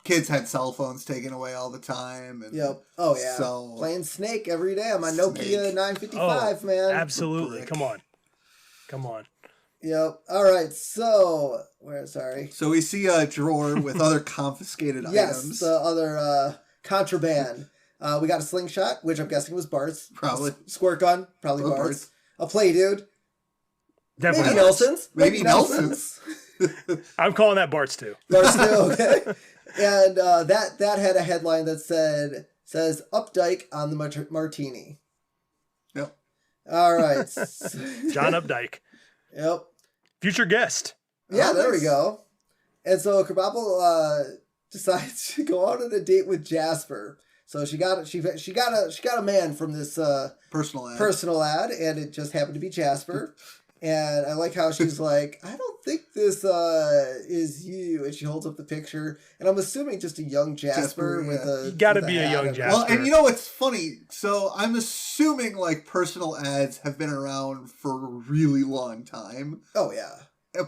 Kids had cell phones taken away all the time. And yep. Oh yeah. So playing Snake every day on my Nokia 955, man. Absolutely. Come on. Yep. All right. So So we see a drawer with other confiscated items. Yes, the other contraband. We got a slingshot, which I'm guessing was Bart's. Probably. Squirt gun, probably Bart's. A play dude. Definitely Maybe Nelson's. Maybe Nelson's. I'm calling that Bart's too. Bart's too. Okay. And that had a headline that says Updike on the martini. Yep. All right. John Updike. Yep. Future guest. Yeah, there we go. And so Krabappel decides to go out on a date with Jasper. So she got a man from this personal ad, and it just happened to be Jasper. And I like how she's like, I don't think this is you. And she holds up the picture. And I'm assuming just a young Jasper with a... You gotta be a young Jasper. Well, and you know what's funny? So I'm assuming like personal ads have been around for a really long time. Oh, yeah.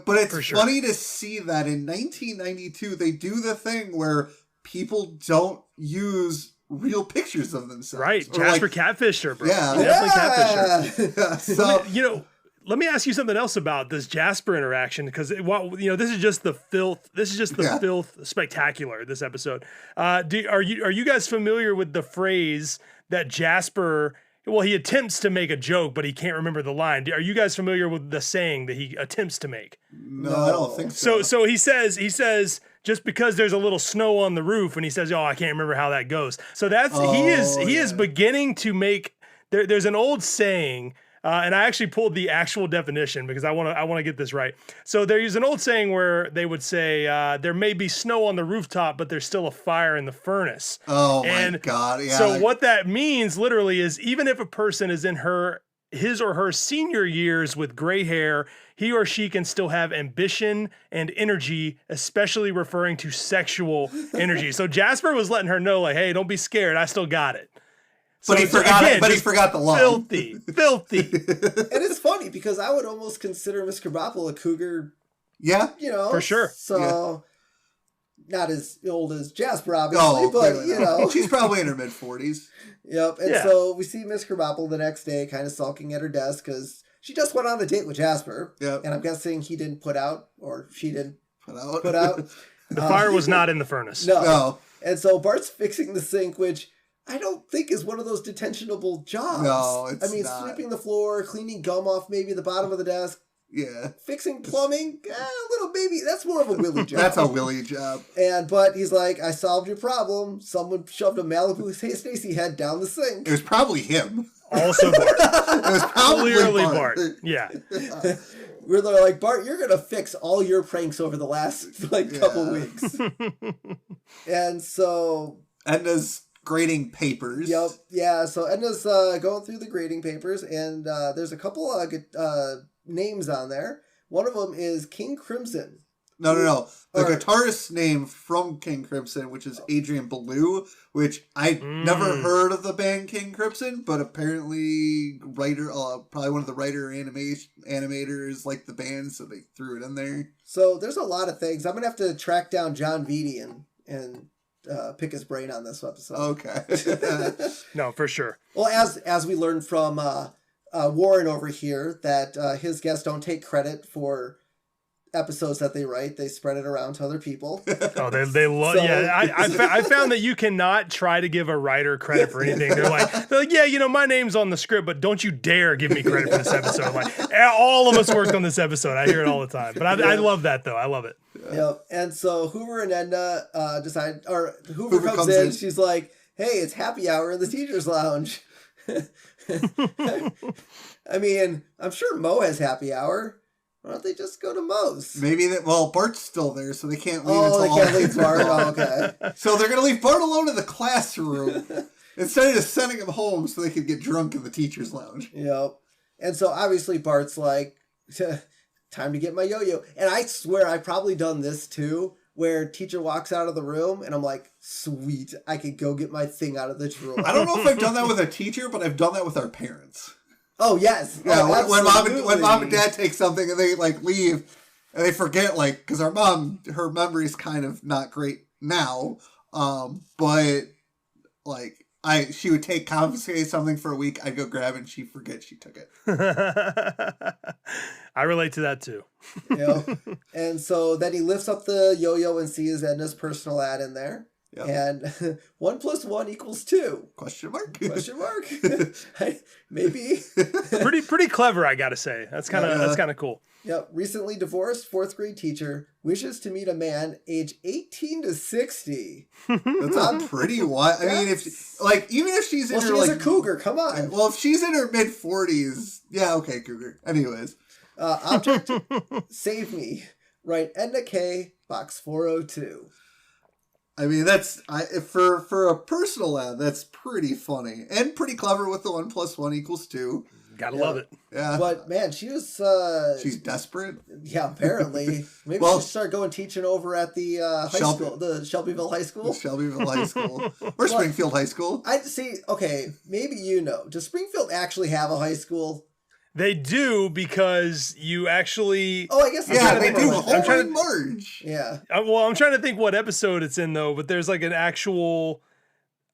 But it's funny to see that in 1992, they do the thing where people don't use real pictures of themselves. Right. Jasper catfished her, bro. Yeah. Definitely catfished her. So, let me ask you something else about this Jasper interaction, because this is just the filth. This is just the filth spectacular. This episode. Are you guys familiar with the phrase that Jasper? Well, he attempts to make a joke, but he can't remember the line. Are you guys familiar with the saying that he attempts to make? No, I don't think so. So he says just because there's a little snow on the roof, and he says, "Oh, I can't remember how that goes." So he is beginning to make. There's an old saying. And I actually pulled the actual definition because I want to get this right. So there's an old saying where they would say there may be snow on the rooftop, but there's still a fire in the furnace. Oh my God! Yeah. So what that means literally is even if a person is in his or her senior years with gray hair, he or she can still have ambition and energy, especially referring to sexual energy. So Jasper was letting her know, like, hey, don't be scared. I still got it. But he forgot the line. Filthy. And it's funny because I would almost consider Miss Krabappel a cougar. Yeah. For sure. So, not as old as Jasper, obviously, but, She's probably in her mid-40s. Yep. And so we see Miss Krabappel the next day kind of sulking at her desk because she just went on a date with Jasper. Yep. And I'm guessing he didn't put out, or she didn't Put out. put out. The fire was not in the furnace. No. And so Bart's fixing the sink, which I don't think is one of those detentionable jobs. No, it's not. Sweeping the floor, cleaning gum off maybe the bottom of the desk. Yeah. Fixing plumbing, little baby, that's more of a Willie job. That's a Willie job. But he's like, I solved your problem. Someone shoved a Malibu Stacy head down the sink. It was probably him. Also Bart. It was probably Clearly Bart. Bart. Yeah. We're like, Bart, you're gonna fix all your pranks over the last couple weeks. And so Edna's grading papers. Yep. Yeah. So Edna's going through the grading papers, and there's a couple names on there. One of them is King Crimson. No. The guitarist's name from King Crimson, which is Adrian Belew, which I never heard of the band King Crimson, but apparently probably one of the animators liked the band, so they threw it in there. So there's a lot of things. I'm gonna have to track down John Vitti and pick his brain on this episode. Okay. No, for sure. Well, as we learned from Warren over here, that his guests don't take credit for episodes that they write. They spread it around to other people. Oh, they love. I found that you cannot try to give a writer credit for anything. They're like, yeah, my name's on the script, but don't you dare give me credit for this episode. Like, all of us worked on this episode. I hear it all the time. But I love that though. I love it. Yeah. And so Hoover and Edna Hoover comes in. She's like, hey, it's happy hour in the teacher's lounge. I mean, I'm sure Mo has happy hour. Why don't they just go to Mo's? Maybe Bart's still there, so they can't leave until they can't leave Bart. Oh, okay. So they're going to leave Bart alone in the classroom instead of just sending him home so they could get drunk in the teacher's lounge. Yep. And so obviously Bart's like, time to get my yo-yo. And I swear I've probably done this too, where teacher walks out of the room and I'm like, sweet, I could go get my thing out of the drawer. I don't know if I've done that with a teacher, but I've done that with our parents. Oh, yes. Yeah, when mom and dad take something and they leave and they forget, because our mom, her memory's kind of not great now, but she would confiscate something for a week, I'd go grab it and she'd forget she took it. I relate to that too. And so then he lifts up the yo-yo and sees Edna's personal ad in there. Yep. And 1 + 1 = 2? Question mark? Maybe. Pretty clever, I gotta say. That's kind of cool. Yep. Recently divorced 4th grade teacher wishes to meet a man age 18 to 60. That's pretty wild. I mean, even if she's in her she's a cougar. Come on. Well, if she's in her mid 40s, yeah, okay, cougar. Anyways, object save me. Write Edna K, box 402. I mean, that's for a personal ad. That's pretty funny and pretty clever with the 1 + 1 = 2. Gotta love it. Yeah, but man, she was. She's desperate. Yeah, apparently. Maybe she'll start going teaching over at the high school, the Shelbyville High School. Shelbyville High School or Springfield High School. I see. Okay, maybe does Springfield actually have a high school? They do, because you actually... Oh, I guess... Yeah, they do. Holy merge. Yeah. Well, I'm trying to think what episode it's in, though, but there's an actual...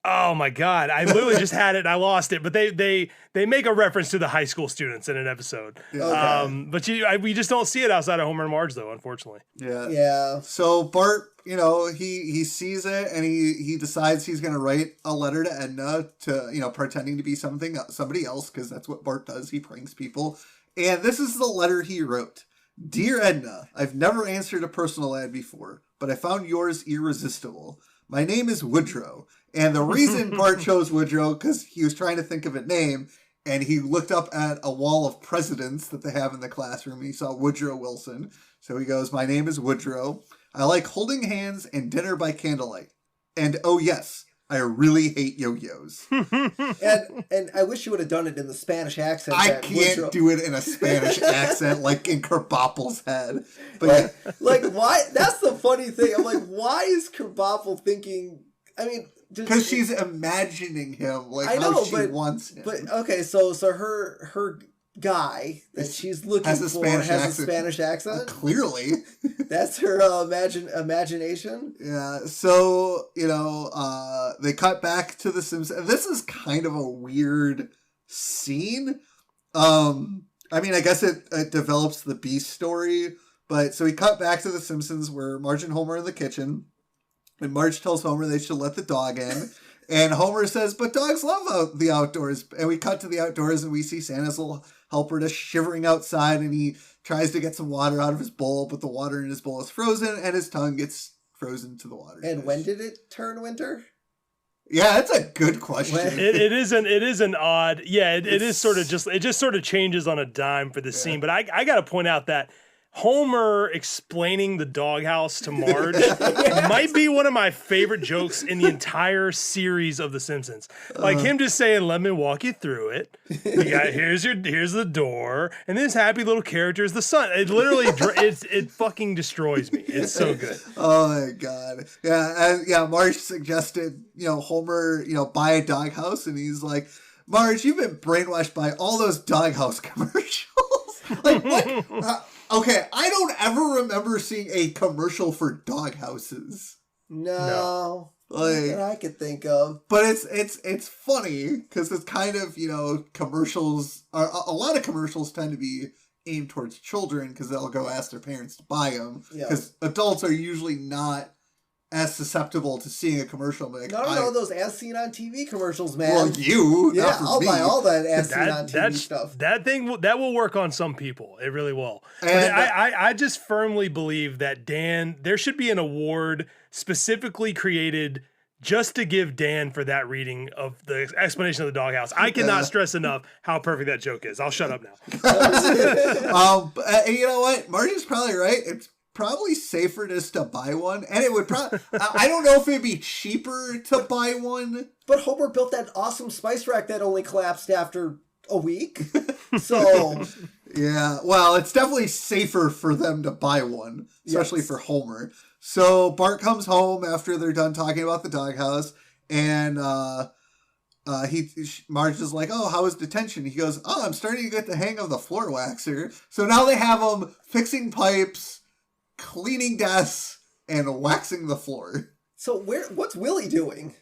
Oh, my God. I literally just had it and I lost it. But they make a reference to the high school students in an episode. Okay. But we just don't see it outside of Homer and Marge, though, unfortunately. Yeah. Yeah. So Bart, he sees it and he decides he's going to write a letter to Edna to, pretending to be somebody else, because that's what Bart does. He pranks people. And this is the letter he wrote. Dear Edna, I've never answered a personal ad before, but I found yours irresistible. My name is Woodrow. And the reason Bart chose Woodrow, because he was trying to think of a name, and he looked up at a wall of presidents that they have in the classroom, and he saw Woodrow Wilson. So he goes, my name is Woodrow. I like holding hands and dinner by candlelight. And oh yes, I really hate yo-yos. and I wish you would have done it in the Spanish accent. I can't do it in a Spanish accent like in Kerbopple's head. But why? That's the funny thing. I'm like, why is Kerbopple thinking... I mean... Because she's imagining him wants him. But okay, so her guy that she's looking has a Spanish accent. Clearly, that's her imagination. Yeah. So they cut back to the Simpsons. This is kind of a weird scene. I mean, I guess it develops the Beast story. But so we cut back to The Simpsons where Marge and Homer are in the kitchen. And Marge tells Homer they should let the dog in. And Homer says, but dogs love the outdoors. And we cut to the outdoors and we see Santa's little helper just shivering outside. And he tries to get some water out of his bowl, but the water in his bowl is frozen and his tongue gets frozen to the water. And when did it turn winter? Yeah, that's a good question. It is an odd, yeah, it is sort of just, it just sort of changes on a dime for the scene. But I got to point out that Homer explaining the doghouse to Marge might be one of my favorite jokes in the entire series of The Simpsons. Like him just saying, "Let me walk you through it. Here's the door, and this happy little character is the sun." It literally, it fucking destroys me. It's so good. Oh my god, yeah. Marge suggested, Homer, buy a doghouse, and he's like, "Marge, you've been brainwashed by all those doghouse commercials." Like what? Okay, I don't ever remember seeing a commercial for dog houses. No. Like, that I could think of. But it's funny because it's kind of, commercials are a lot of commercials tend to be aimed towards children because they'll go ask their parents to buy them because adults are usually not as susceptible to seeing a commercial. Like, no, those as seen on TV commercials, man. Well, I'll buy all that as seen on TV stuff. That will work on some people. It really will. And but I just firmly believe that Dan, there should be an award specifically created just to give Dan for that reading of the explanation of the doghouse. I cannot stress enough how perfect that joke is. I'll shut up now. You know what? Marty's probably right. It's probably safer just to buy one, and it would probably I don't know if it'd be cheaper to buy one, but Homer built that awesome spice rack that only collapsed after a week. So yeah, well, it's definitely safer for them to buy one, especially for Homer. So Bart comes home after they're done talking about the doghouse, and Marge is like, "Oh, how was detention?" He goes, "Oh, I'm starting to get the hang of the floor waxer." So now they have him fixing pipes, cleaning desks, and waxing the floor. So what's Willie doing?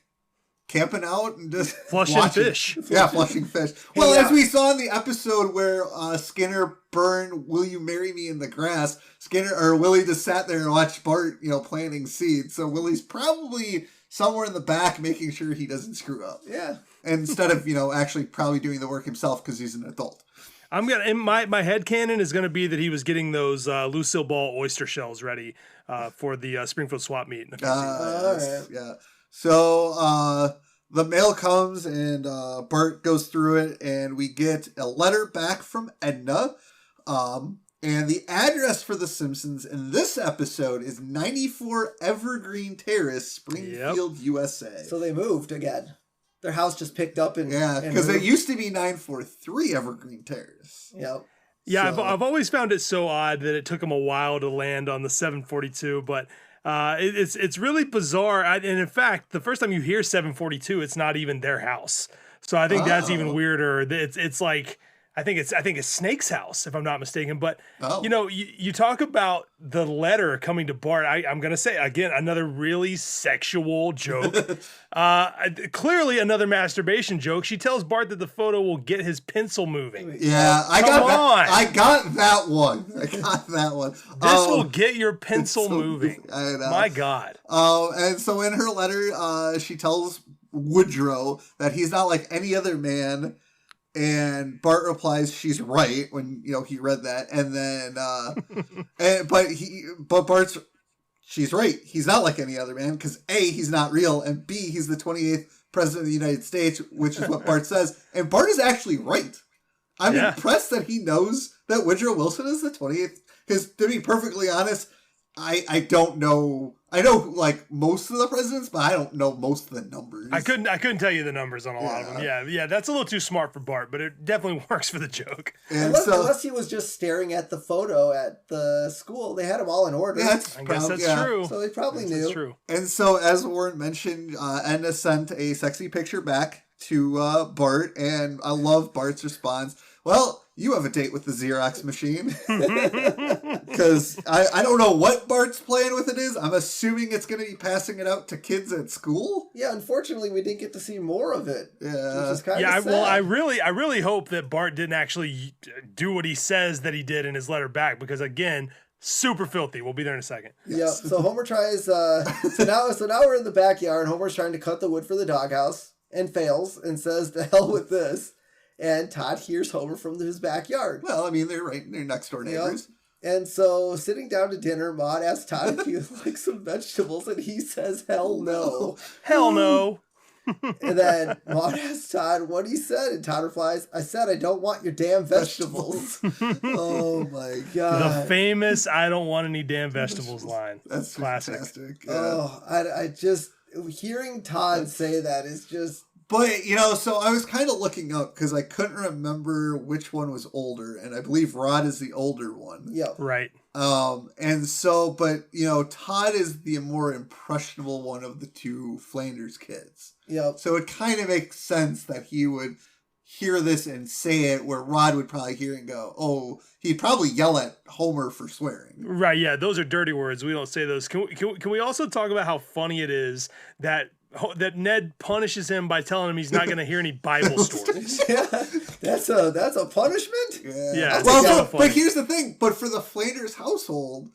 Camping out and just flushing fish. Yeah, flushing fish. Well, as we saw in the episode where Skinner burned "Will You Marry Me" in the grass, Willie just sat there and watched Bart, planting seeds. So Willie's probably somewhere in the back making sure he doesn't screw up. Yeah. Instead of, actually probably doing the work himself because he's an adult. My headcanon is gonna be that he was getting those Lucille Ball oyster shells ready for the Springfield swap meet in a few seasons. Right. Yeah. So the mail comes and Bart goes through it, and we get a letter back from Edna. And the address for The Simpsons in this episode is 94 Evergreen Terrace, Springfield, USA. So they moved again. Their house just picked up and because it used to be 943 Evergreen Terrace. Yep. Yeah, so. I've always found it so odd that it took them a while to land on the 742, but it's really bizarre. And in fact, the first time you hear 742, it's not even their house. So I think that's even weirder. It's like I think it's Snake's house, if I'm not mistaken. But you talk about the letter coming to Bart. I'm gonna say again another really sexual joke. Clearly another masturbation joke. She tells Bart that the photo will get his pencil moving. Yeah, I got that one. This will get your pencil moving. I know. My God. And so in her letter, she tells Woodrow that he's not like any other man. And Bart replies, "She's right," when he read that, and then but Bart's, "She's right. He's not like any other man because A, he's not real, and B, he's the 28th president of the United States," which is what Bart says, and Bart is actually right. I'm impressed that he knows that Woodrow Wilson is the 28th. Because to be perfectly honest, I don't know. I know like most of the presidents, but I don't know most of the numbers. I couldn't tell you the numbers on a lot of them. Yeah, that's a little too smart for Bart, but it definitely works for the joke. Unless he was just staring at the photo at the school, they had them all in order. I guess that's true. So they probably knew. That's true. And so, as Warren mentioned, Edna sent a sexy picture back to Bart, and I love Bart's response. "Well, you have a date with the Xerox machine. Because I don't know what Bart's plan with it is. I'm assuming it's going to be passing it out to kids at school. Yeah, unfortunately, we didn't get to see more of it. Yeah. Which is kind of sad. Well, I really hope that Bart didn't actually do what he says that he did in his letter back, because again, super filthy. We'll be there in a second. Yep. So Homer tries. So now we're in the backyard. Homer's trying to cut the wood for the doghouse and fails and says, "To hell with this." And Todd hears Homer from his backyard. Well, I mean, they're next door neighbors. Yep. And so, sitting down to dinner, Maude asks Todd if he would like some vegetables, and he says, "Hell no." Hell no. And then Maude asks Todd what he said, and Todd replies, "I said I don't want your damn vegetables." Oh my god! The famous "I don't want any damn vegetables" line. That's classic. Fantastic. Yeah. Oh, I just hearing Todd say that is just. But, you know, so I was kind of looking up because I couldn't remember which one was older, and I believe Rod is the older one. Yep. Right. And so, but, you know, Todd is the more impressionable one of the two Flanders kids. Yep. So it kind of makes sense that he would hear this and say it, where Rod would probably hear it and go, oh, he'd probably yell at Homer for swearing. Right, yeah, those are dirty words. We don't say those. Can we also talk about how funny it is that Ned punishes him by telling him he's not going to hear any Bible stories? Yeah, that's a punishment. Yeah. But here's the thing. But for the Flanders household,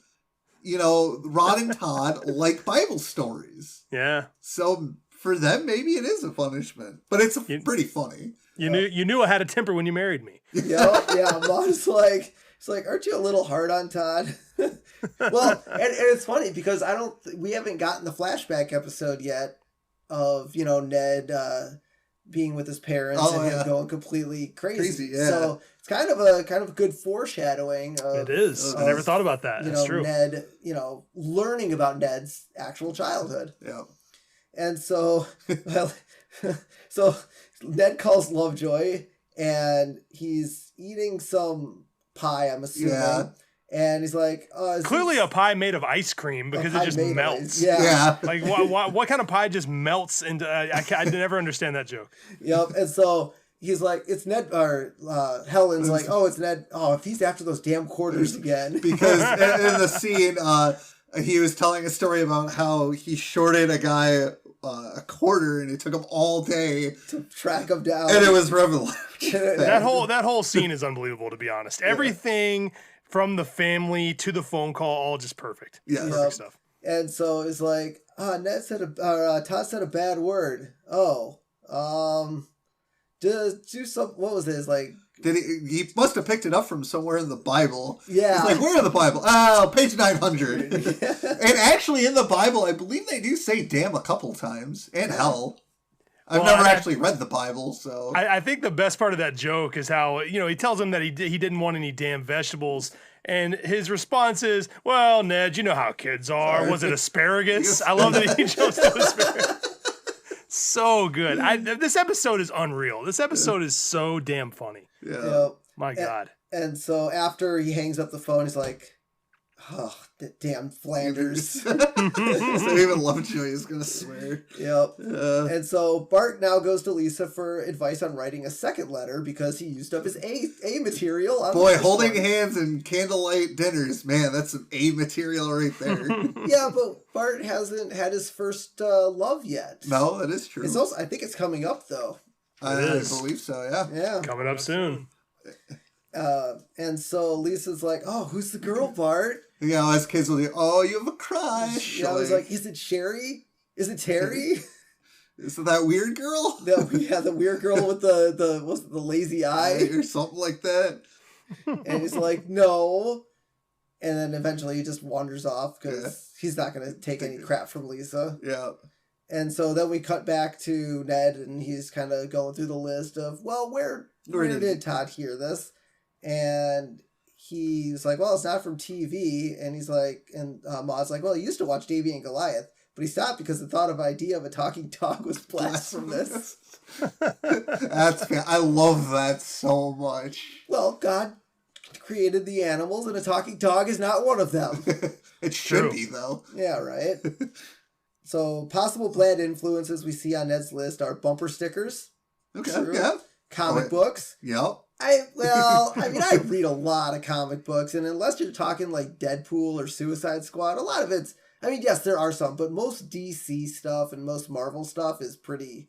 you know, Rod and Todd like Bible stories. Yeah. So for them, maybe it is a punishment, but it's pretty funny. You knew I had a temper when you married me. Yeah. Mom's like, it's like, aren't you a little hard on Todd? Well, and it's funny because we haven't gotten the flashback episode yet of, you know, Ned being with his parents and him going completely crazy. Yeah. So it's kind of a good foreshadowing of, it is. I never thought about that. It's true. Ned, you know, learning about Ned's actual childhood. Yeah. And so so Ned calls Lovejoy and he's eating some pie, I'm assuming. Yeah. And he's like, clearly a pie made of ice cream because it just melts. Yeah. Like what kind of pie just melts into? I never understand that joke. Yep. And so he's like, it's Ned, or Helen's like, oh, it's Ned. Oh, if he's after those damn quarters again. Because in the scene, he was telling a story about how he shorted a guy a quarter, and it took him all day to track him down. And it was revelation. that whole scene is unbelievable, to be honest. Everything from the family to the phone call, all just perfect. Yeah, perfect stuff. And so it's like, Todd said a bad word. Oh, do some. What was this like? Did he must have picked it up from somewhere in the Bible. Yeah. It's like, where in the Bible? Oh, page 900. And actually in the Bible, I believe they do say damn a couple times. And hell. I've never actually read the Bible, so. I think the best part of that joke is how, you know, he tells him that he didn't want any damn vegetables. And his response is, well, Ned, you know how kids are. Sorry. Was it asparagus? I love that he chose to asparagus. So good. This episode is unreal. This episode is so damn funny. Yeah. Yep. My God. And so after he hangs up the phone, he's like, oh, that damn Flanders. So even Lovejoy is going to swear. Yep. And so Bart now goes to Lisa for advice on writing a second letter because he used up his A material. Boy, holding hands and candlelight dinners, man, that's some A material right there. Yeah, but Bart hasn't had his first love yet. No, that is true. It's also, I think it's coming up, though. I believe so, yeah. Yeah. Coming up soon. And so Lisa's like, oh, who's the girl, Bart? You know, as kids will do, oh, you have a crush. Yeah, I was like, is it Sherry? Is it Terry? Is it that weird girl? The weird girl with the lazy eye? Or something like that. And he's like, no. And then eventually he just wanders off because he's not going to take any crap from Lisa. Yeah. And so then we cut back to Ned, and he's kind of going through the list of, well, where did Todd hear this? And he's like, well, it's not from TV. And he's like, and Maud's like, well, he used to watch Davey and Goliath, but he stopped because the thought of idea of a talking dog was blasphemous. I love that so much. Well, God created the animals, and a talking dog is not one of them. It should be, though. Yeah, right. So, possible bland influences we see on Ned's list are bumper stickers. Okay, True. yeah. Comic books. Yep. I read a lot of comic books, and unless you're talking like Deadpool or Suicide Squad, a lot of it's, yes, there are some, but most DC stuff and most Marvel stuff is pretty...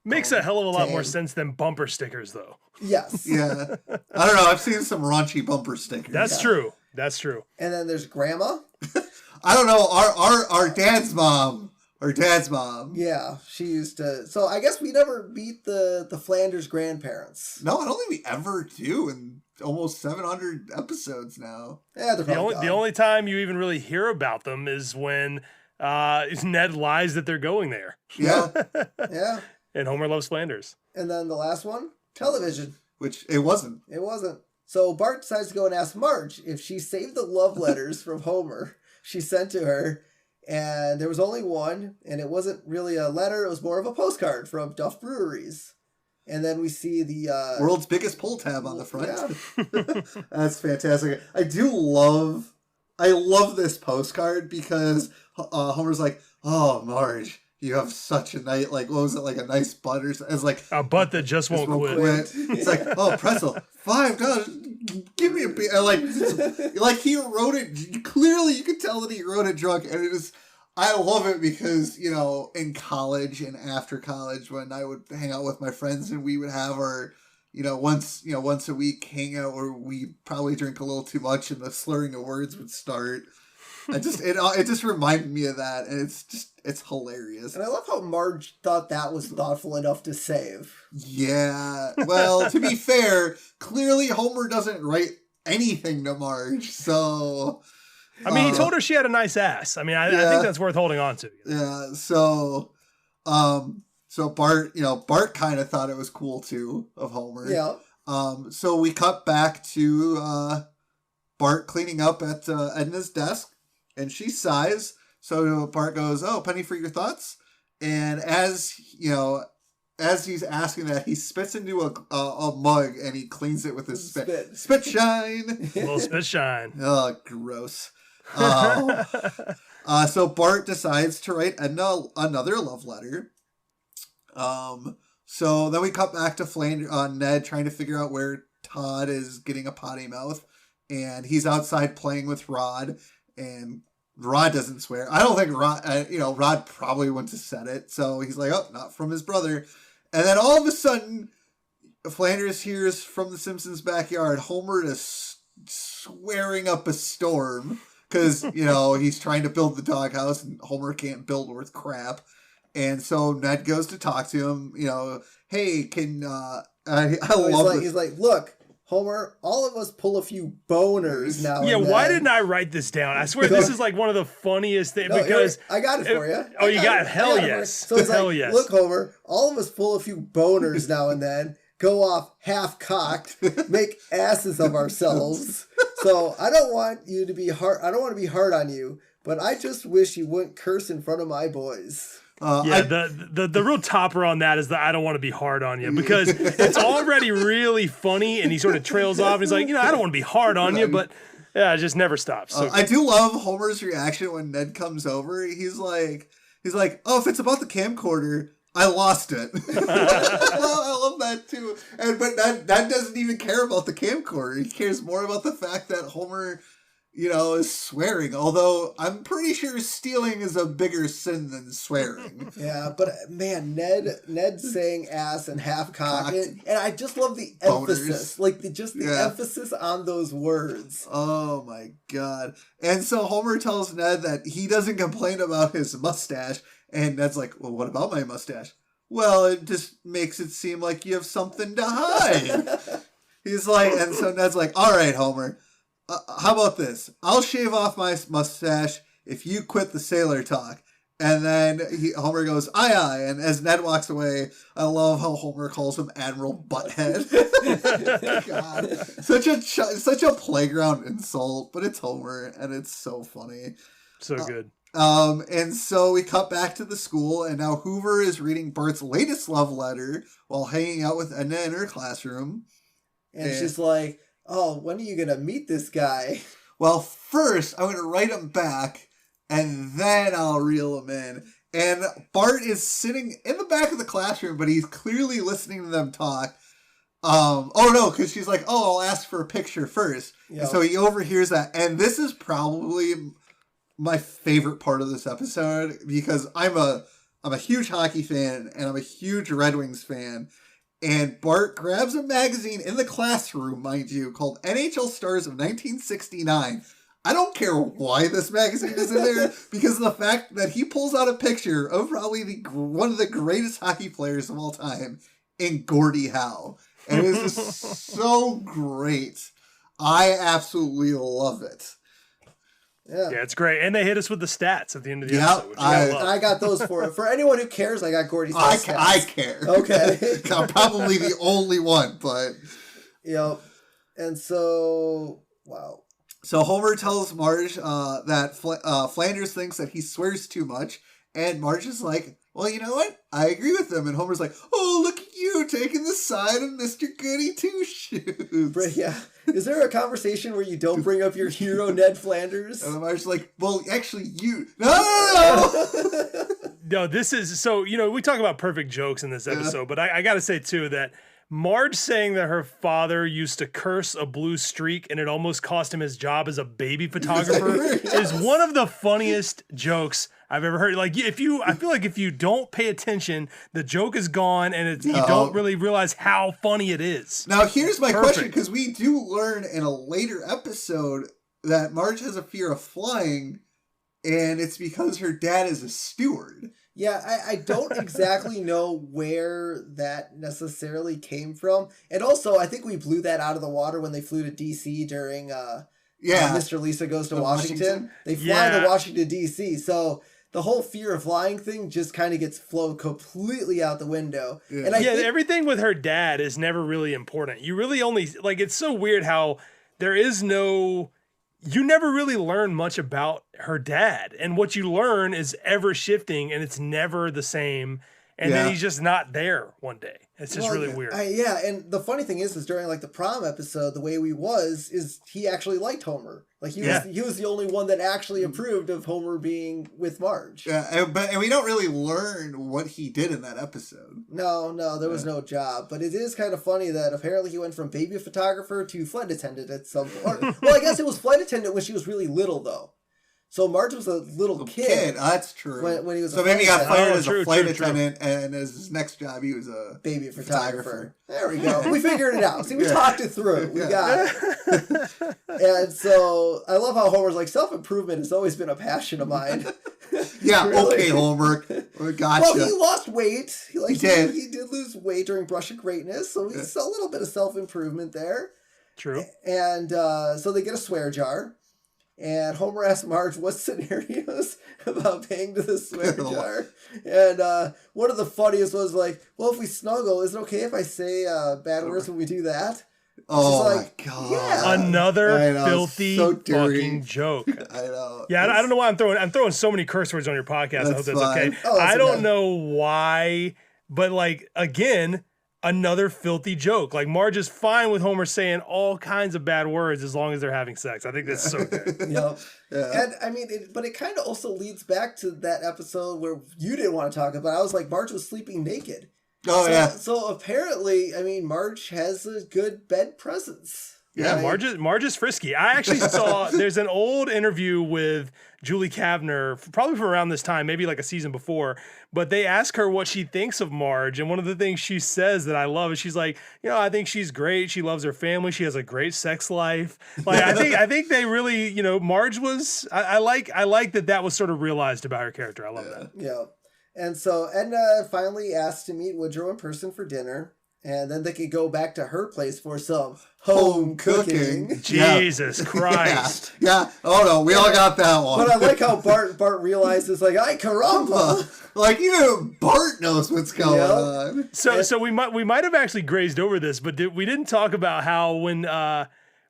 Makes a hell of a lot more tame. sense than bumper stickers, though. Yes. Yeah. I don't know. I've seen some raunchy bumper stickers. That's true. That's true. And then there's Grandma. I don't know. Our dad's mom. Our dad's mom. Yeah, she used to... So I guess we never meet the Flanders grandparents. No, I don't think we ever do in almost 700 episodes now. Yeah, they're probably The only time you even really hear about them is when Ned lies that they're going there. Yeah. Yeah. And Homer loves Flanders. And then the last one, television. Which it wasn't. It wasn't. So Bart decides to go and ask Marge if she saved the love letters from Homer she sent to her. And there was only one, and it wasn't really a letter. It was more of a postcard from Duff Breweries. And then we see the... world's biggest pull tab on the front. Yeah. That's fantastic. I love this postcard because Homer's like, oh, Marge, you have such a nice, like, what was it, like a nice butt or something? It's like... A butt that just won't quit. It's like, oh, pretzel, $5. Give me a beer. Like he wrote it, clearly you could tell that he wrote it drunk. And it is, I love it because, in college and after college when I would hang out with my friends and we would have our, once a week hangout where we probably drink a little too much and the slurring of words would start. It just reminded me of that, and it's hilarious. And I love how Marge thought that was thoughtful enough to save. Yeah. Well, to be fair, clearly Homer doesn't write anything to Marge, so... he told her she had a nice ass. I think that's worth holding on to. Yeah, so... So Bart kind of thought it was cool, too, of Homer. Yeah. So we cut back to Bart cleaning up at Edna's desk, and she sighs. So Bart goes, "Oh, penny for your thoughts." And as he's asking that, he spits into a mug and he cleans it with his spit. Spit shine. A little spit shine. Oh, gross. So Bart decides to write Edna another love letter. So then we cut back to Ned trying to figure out where Todd is getting a potty mouth, and he's outside playing with Rod, and Rod doesn't swear. I don't think Rod probably wouldn't have said it, so he's like, oh, not from his brother. And then all of a sudden, Flanders hears from the Simpsons' backyard, Homer is swearing up a storm, because, he's trying to build the doghouse, and Homer can't build worth crap. And so Ned goes to talk to him, hey, can, He's like, look, Homer, all of us pull a few boners now. Yeah, and why then. didn't I write this down? I swear this is like one of the funniest things because I got it for you. Oh, you got it? Hell yes. So it's Hell like, yes. Look, Homer, all of us pull a few boners now and then, go off half-cocked, make asses of ourselves. So I don't want you to be hard. I don't want to be hard on you, but I just wish you wouldn't curse in front of my boys. The real topper on that is that I don't want to be hard on you because it's already really funny and he sort of trails off and he's like, I don't want to be hard on you, but yeah, it just never stops. So I do love Homer's reaction when Ned comes over. He's like, oh, if it's about the camcorder, I lost it. I love that too. But Ned doesn't even care about the camcorder. He cares more about the fact that Homer, is swearing. Although I'm pretty sure stealing is a bigger sin than swearing. Yeah, but man, Ned saying ass and half-cocked, and I just love the emphasis, the emphasis on those words. Oh my god! And so Homer tells Ned that he doesn't complain about his mustache, and Ned's like, "Well, what about my mustache?" Well, it just makes it seem like you have something to hide. He's like, and so Ned's like, "All right, Homer. How about this? I'll shave off my mustache if you quit the sailor talk." And then Homer goes, aye, aye. And as Ned walks away, I love how Homer calls him Admiral Butthead. God, such a playground insult, but it's Homer, and it's so funny. So good. And so we cut back to the school, and now Hoover is reading Bart's latest love letter while hanging out with Edna in her classroom. And she's like, oh, when are you going to meet this guy? Well, first, I'm going to write him back, and then I'll reel him in. And Bart is sitting in the back of the classroom, but he's clearly listening to them talk. Oh no, because she's like, oh, I'll ask for a picture first. Yep. And so he overhears that. And this is probably my favorite part of this episode because I'm a huge hockey fan and I'm a huge Red Wings fan. And Bart grabs a magazine in the classroom, mind you, called NHL Stars of 1969. I don't care why this magazine is in there because of the fact that he pulls out a picture of probably one of the greatest hockey players of all time in Gordie Howe. And it is just so great. I absolutely love it. Yeah, it's great. And they hit us with the stats at the end of the episode. Which I got those for anyone who cares. I got Gordie's stats. I care. Okay. I'm probably the only one, but... Yep. And so, wow. So Homer tells Marge that Flanders thinks that he swears too much, and Marge is like, well, you know what? I agree with him. And Homer's like, oh, look at you taking the side of Mr. Goody Two-Shoes. Yeah. Is there a conversation where you don't bring up your hero, Ned Flanders? And Marge's like, well, actually, you... No! No, this is... So, we talk about perfect jokes in this episode, but I got to say, too, that Marge saying that her father used to curse a blue streak and it almost cost him his job as a baby photographer is one of the funniest jokes I've ever heard. Like, I feel like if you don't pay attention, the joke is gone and you don't really realize how funny it is. Now, here's my question, because we do learn in a later episode that Marge has a fear of flying, and it's because her dad is a steward. Yeah, I don't exactly know where that necessarily came from. And also, I think we blew that out of the water when they flew to D.C. during Mr. Lisa Goes to Washington. They fly to Washington, D.C., so the whole fear of flying thing just kind of gets flown completely out the window. Yeah. And everything with her dad is never really important. You really only, like, it's so weird how there is no... You never really learn much about her dad. And what you learn is ever shifting and it's never the same. And then he's just not there one day. It's just really weird. And the funny thing is during like the prom episode, the way is he actually liked Homer. Like he was the only one that actually approved of Homer being with Marge. Yeah, and we don't really learn what he did in that episode. No, there was no job. But it is kind of funny that apparently he went from baby photographer to flight attendant at some point. Well, I guess it was flight attendant when she was really little, though. So Marge was a little kid. That's true. When he was maybe he got fired as a flight attendant, and as his next job, he was a baby photographer. There we go. We figured it out. See, we talked it through. We got it. And so I love how Homer's like, self-improvement has always been a passion of mine. Yeah, really? Okay, Homer. Gotcha. Well, he lost weight. He did. He did lose weight during Brush of Greatness, so it's a little bit of self-improvement there. True. And so they get a swear jar. And Homer asks Marge what scenarios about paying to the swear jar. And one of the funniest was like, well, if we snuggle, is it okay if I say bad words when we do that? Oh, my God. Yeah. Another filthy fucking joke. I know. Yeah, I don't know why I'm throwing so many curse words on your podcast. I hope that's okay. I don't know why, but like, again... Another filthy joke. Like, Marge is fine with Homer saying all kinds of bad words as long as they're having sex. I think that's so good. Yep. Yeah. And I mean, but it kind of also leads back to that episode where you didn't want to talk about. I was like, Marge was sleeping naked. Oh, yeah. So apparently, I mean, Marge has a good bed presence. Yeah, right? Marge is frisky. I actually saw, there's an old interview with Julie Kavner, probably from around this time, maybe like a season before, but they ask her what she thinks of Marge, and one of the things she says that I love is she's like, I think she's great. She loves her family. She has a great sex life. Like, I think they really, Marge was, I like that was sort of realized about her character. I love that. Yeah. And so Edna finally asked to meet Woodrow in person for dinner. And then they could go back to her place for some home cooking. Jesus Christ. Yeah. Oh, no. We all got that one. But I like how Bart realizes, like, ay, caramba. Like, even Bart knows what's going on. So we might have actually grazed over this, but we didn't talk about how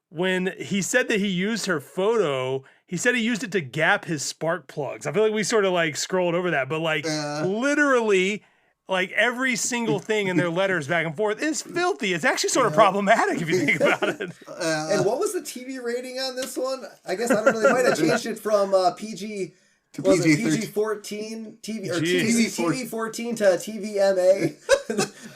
when he said that he used her photo, he said he used it to gap his spark plugs. I feel like we sort of, like, scrolled over that. But, like, literally... Like, every single thing in their letters back and forth is filthy. It's actually sort of problematic if you think about it. And what was the TV rating on this one? I guess, I don't know, they might have changed it from PG-13 to Was it PG-13. PG-14 TV or Jeez. TV-14 to TVMA?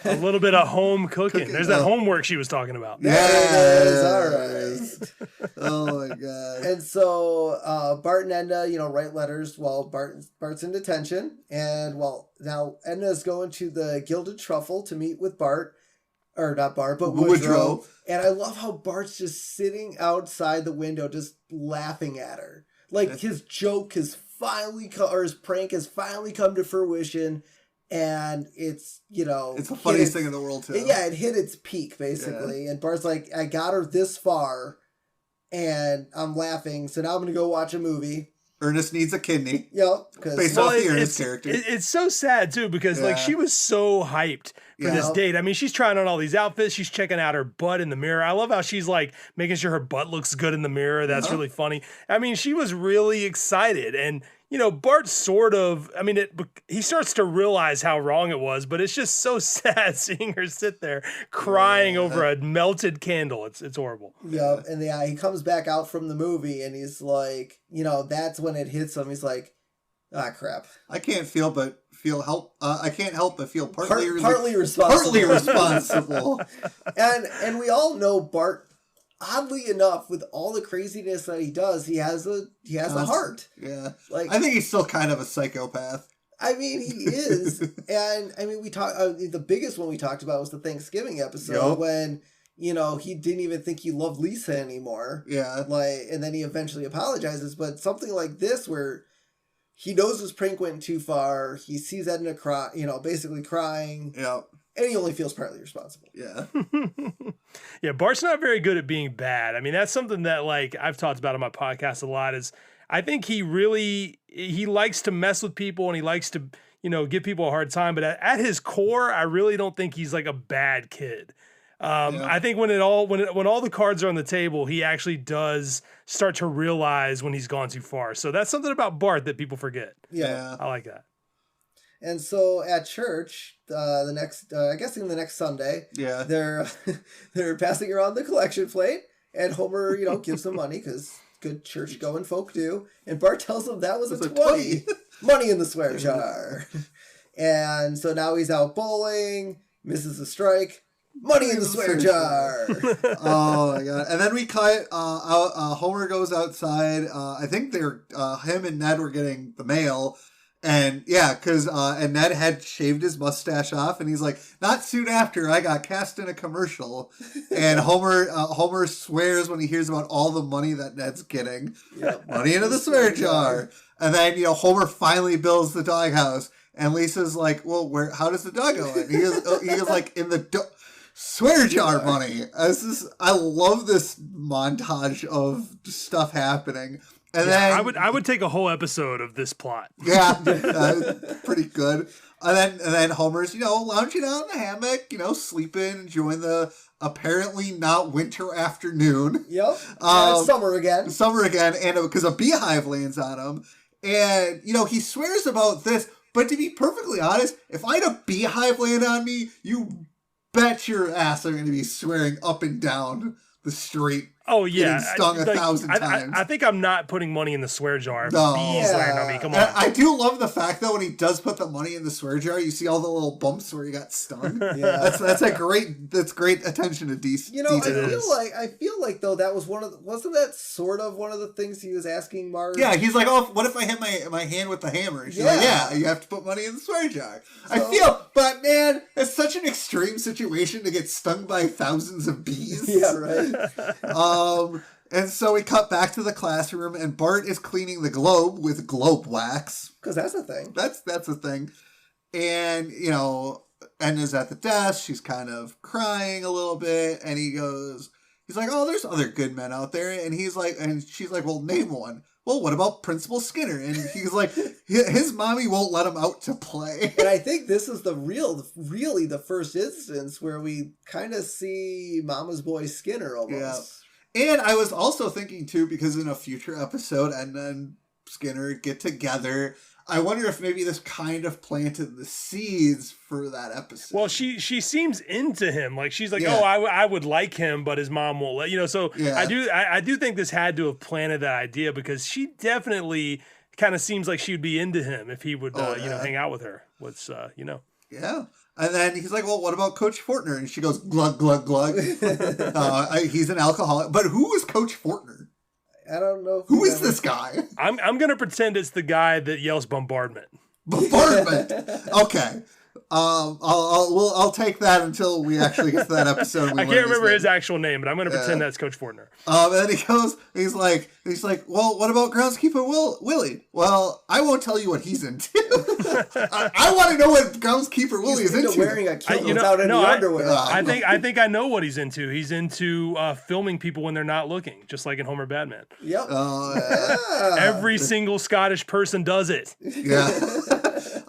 A little bit of home cooking. There's that homework she was talking about. There it is. All right. Oh my god. And so Bart and Edna, write letters while Bart's in detention. And now Edna's going to the Gilded Truffle to meet with Bart. Or not Bart, but Woodrow. And I love how Bart's just sitting outside the window just laughing at her. Like his joke has finally or his prank has finally come to fruition. And it's, it's the funniest thing in the world, too. Yeah, it hit its peak, basically. Yeah. And Bart's like, I got her this far, and I'm laughing, so now I'm going to go watch a movie. Ernest needs a kidney. Yep. Based off the Ernest character. It's so sad, too, because she was so hyped for this date. I mean, she's trying on all these outfits. She's checking out her butt in the mirror. I love how she's like making sure her butt looks good in the mirror. That's really funny. I mean, she was really excited. And, Bart sort of, he starts to realize how wrong it was, but it's just so sad seeing her sit there crying over a melted candle. It's horrible. Yep. And he comes back out from the movie and he's like, that's when it hits him. He's like, ah, crap. I can't help but feel partly responsible. Partly responsible. and we all know Bart, oddly enough, with all the craziness that he does, he has a heart. Yeah. Like, I think he's still kind of a psychopath. I mean, he is. And we talked, the biggest one we talked about was the Thanksgiving episode when, he didn't even think he loved Lisa anymore. Yeah. And then he eventually apologizes. But something like this where he knows his prank went too far. He sees Edna cry, basically crying. Yeah. And he only feels partly responsible. Yeah. Yeah, Bart's not very good at being bad. I mean, that's something that I've talked about on my podcast a lot is I think he likes to mess with people and he likes to, give people a hard time. But at his core, I really don't think he's like a bad kid. I think when all the cards are on the table, he actually does start to realize when he's gone too far. So that's something about Bart that people forget. Yeah. I like that. And so at church, the next Sunday, they're passing around the collection plate, and Homer, gives them money because good church-going folk do. And Bart tells him that was a 20. Money in the swear jar. And so now he's out bowling, misses a strike. Money in the swear jar. Oh my god! And then we cut out. Homer goes outside. I think they're him and Ned were getting the mail. And because and Ned had shaved his mustache off, and he's like, "Not soon after, I got cast in a commercial." And Homer swears when he hears about all the money that Ned's getting, money into the swear jar. And then Homer finally builds the doghouse, and Lisa's like, "Well, how does the dog go in?" He goes like in the swear jar money. I love this montage of stuff happening. And then I would take a whole episode of this plot. Yeah, pretty good. And then Homer's, lounging out in the hammock, sleeping, enjoying the apparently not winter afternoon. Yep. It's summer again. And because a beehive lands on him. And, he swears about this. But to be perfectly honest, if I had a beehive land on me, you bet your ass I'm going to be swearing up and down the street. Oh, yeah. Getting stung 1,000 times. I think I'm not putting money in the swear jar. No. Bees land on me. Come on. I do love the fact, though, when he does put the money in the swear jar, you see all the little bumps where he got stung. Yeah. That's great attention to detail. I feel like though that was wasn't that sort of one of the things he was asking Marge? Yeah, he's like, oh, what if I hit my hand with the hammer? And she's like, yeah, you have to put money in the swear jar. But man, it's such an extreme situation to get stung by thousands of bees. Yeah, right. And so we cut back to the classroom, and Bart is cleaning the globe with globe wax. Because that's a thing. That's a thing. And, Edna's at the desk. She's kind of crying a little bit. And he's like, oh, there's other good men out there. And she's like, well, name one. Well, what about Principal Skinner? And he's like, his mommy won't let him out to play. And I think this is really the first instance where we kind of see Mama's boy Skinner almost. Yeah. And I was also thinking, too, because in a future episode, Edna and Skinner get together. I wonder if maybe this kind of planted the seeds for that episode. Well, she seems into him. Like, she's like, I would like him, but his mom won't let, so I do think this had to have planted that idea because she definitely kind of seems like she would be into him if he would, Oh, you know, yeah. hang out with her. What's, you know. Yeah. And then he's like, well, what about Coach Fortner? And she goes, glug, glug, glug. He's an alcoholic. But who is Coach Fortner? I don't know. Who is this guy? I'm going to pretend it's the guy that yells bombardment. Bombardment. Okay. I'll take that until we actually get to that episode. I can't remember his actual name, but I'm going to pretend that's Coach Fortner. And then he goes, he's like, well, what about groundskeeper Willie? Well, I won't tell you what he's into. I want to know what groundskeeper Willie is into. Wearing a kilt without any underwear. I think I know what he's into. He's into filming people when they're not looking, just like in Homer Badman. Yep. Every single Scottish person does it. Yeah.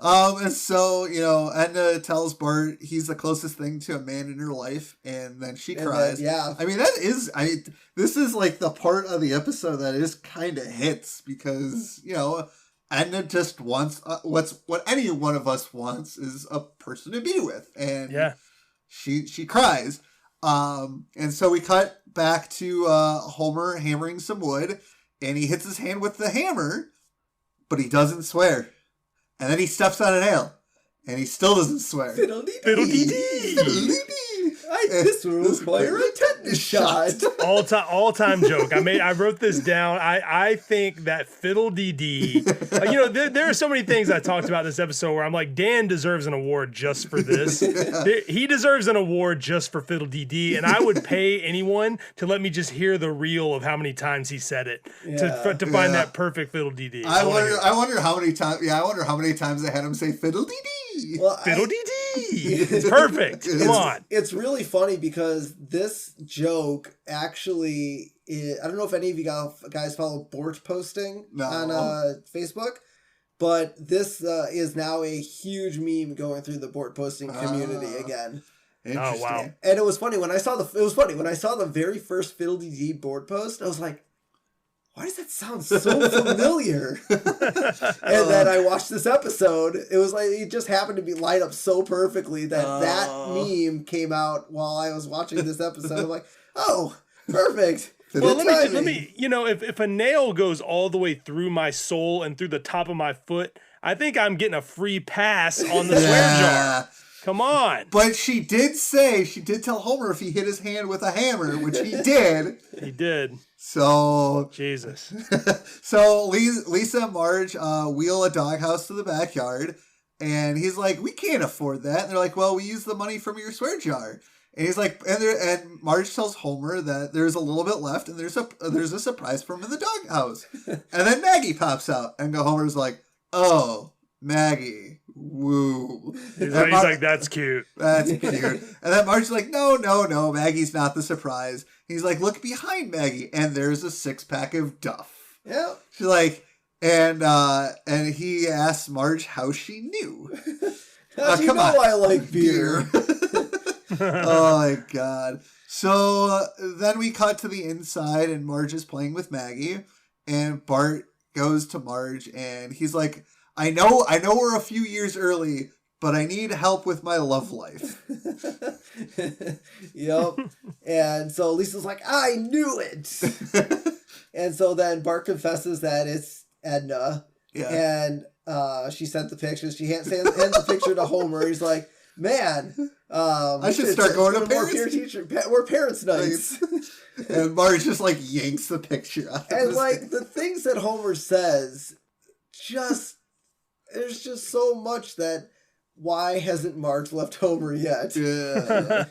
And so, you know, Edna tells Bart he's the closest thing to a man in her life, and then she cries. Yeah. I mean, this is like the part of the episode that is kind of hits because, you know, Edna just wants what any one of us wants is a person to be with. And she cries. And so we cut back to Homer hammering some wood, and he hits his hand with the hammer, but he doesn't swear. And then he steps on a nail, and he still doesn't swear. Fiddle-dee-dee. Fiddle-dee-dee. This will require a tetanus shot. All time joke. I wrote this down. I think that fiddle-dee-dee. You know, there are so many things I talked about in this episode where I'm like, Dan deserves an award just for this. He deserves an award just for fiddle-dee-dee, and I would pay anyone to let me just hear the reel of how many times he said it to find that perfect fiddle-dee-dee. I wonder how many times. Yeah, I wonder how many times they had him say fiddle-dee-dee. Well, fiddle-dee-dee. It's perfect. Come on. It's really funny because this joke actually I don't know if any of you guys follow Bort posting on Facebook, but this is now a huge meme going through the Bort posting community again. Oh wow! And it was funny when I saw the very first Fiddle-Dee-Dee Bort post. I was like, why does that sound so familiar? And then I watched this episode. It was like it just happened to be lined up so perfectly that meme came out while I was watching this episode. I'm like, oh, perfect. Well, let me, you know, if a nail goes all the way through my soul and through the top of my foot, I think I'm getting a free pass on the swear jar. Come on. But she did tell Homer if he hit his hand with a hammer, which he did. He did. So Jesus. So Lisa and Marge wheel a doghouse to the backyard, and he's like, "We can't afford that." And they're like, "Well, we use the money from your swear jar." And he's like, and Marge tells Homer that there's a little bit left, and there's a surprise for him in the doghouse. And then Maggie pops out, and Homer's like, "Oh, Maggie." Woo. He's like, that's cute. That's cute. And then Marge's like, no, Maggie's not the surprise. He's like, look behind Maggie, and there's a 6-pack of Duff. Yeah. She's like, and he asks Marge how she knew. How do you know I like beer? Oh my God. So then we cut to the inside, and Marge is playing with Maggie, and Bart goes to Marge, and he's like, I know we're a few years early, but I need help with my love life. Yep. And so Lisa's like, I knew it. And so then Bart confesses that it's Edna. Yeah. And she sent the picture. She hands the picture to Homer. He's like, man, I should start going to We're parents' nights. And Marge just like yanks the picture out. And like the things that Homer says, there's just so much that why hasn't Marge left Homer yet? Yeah.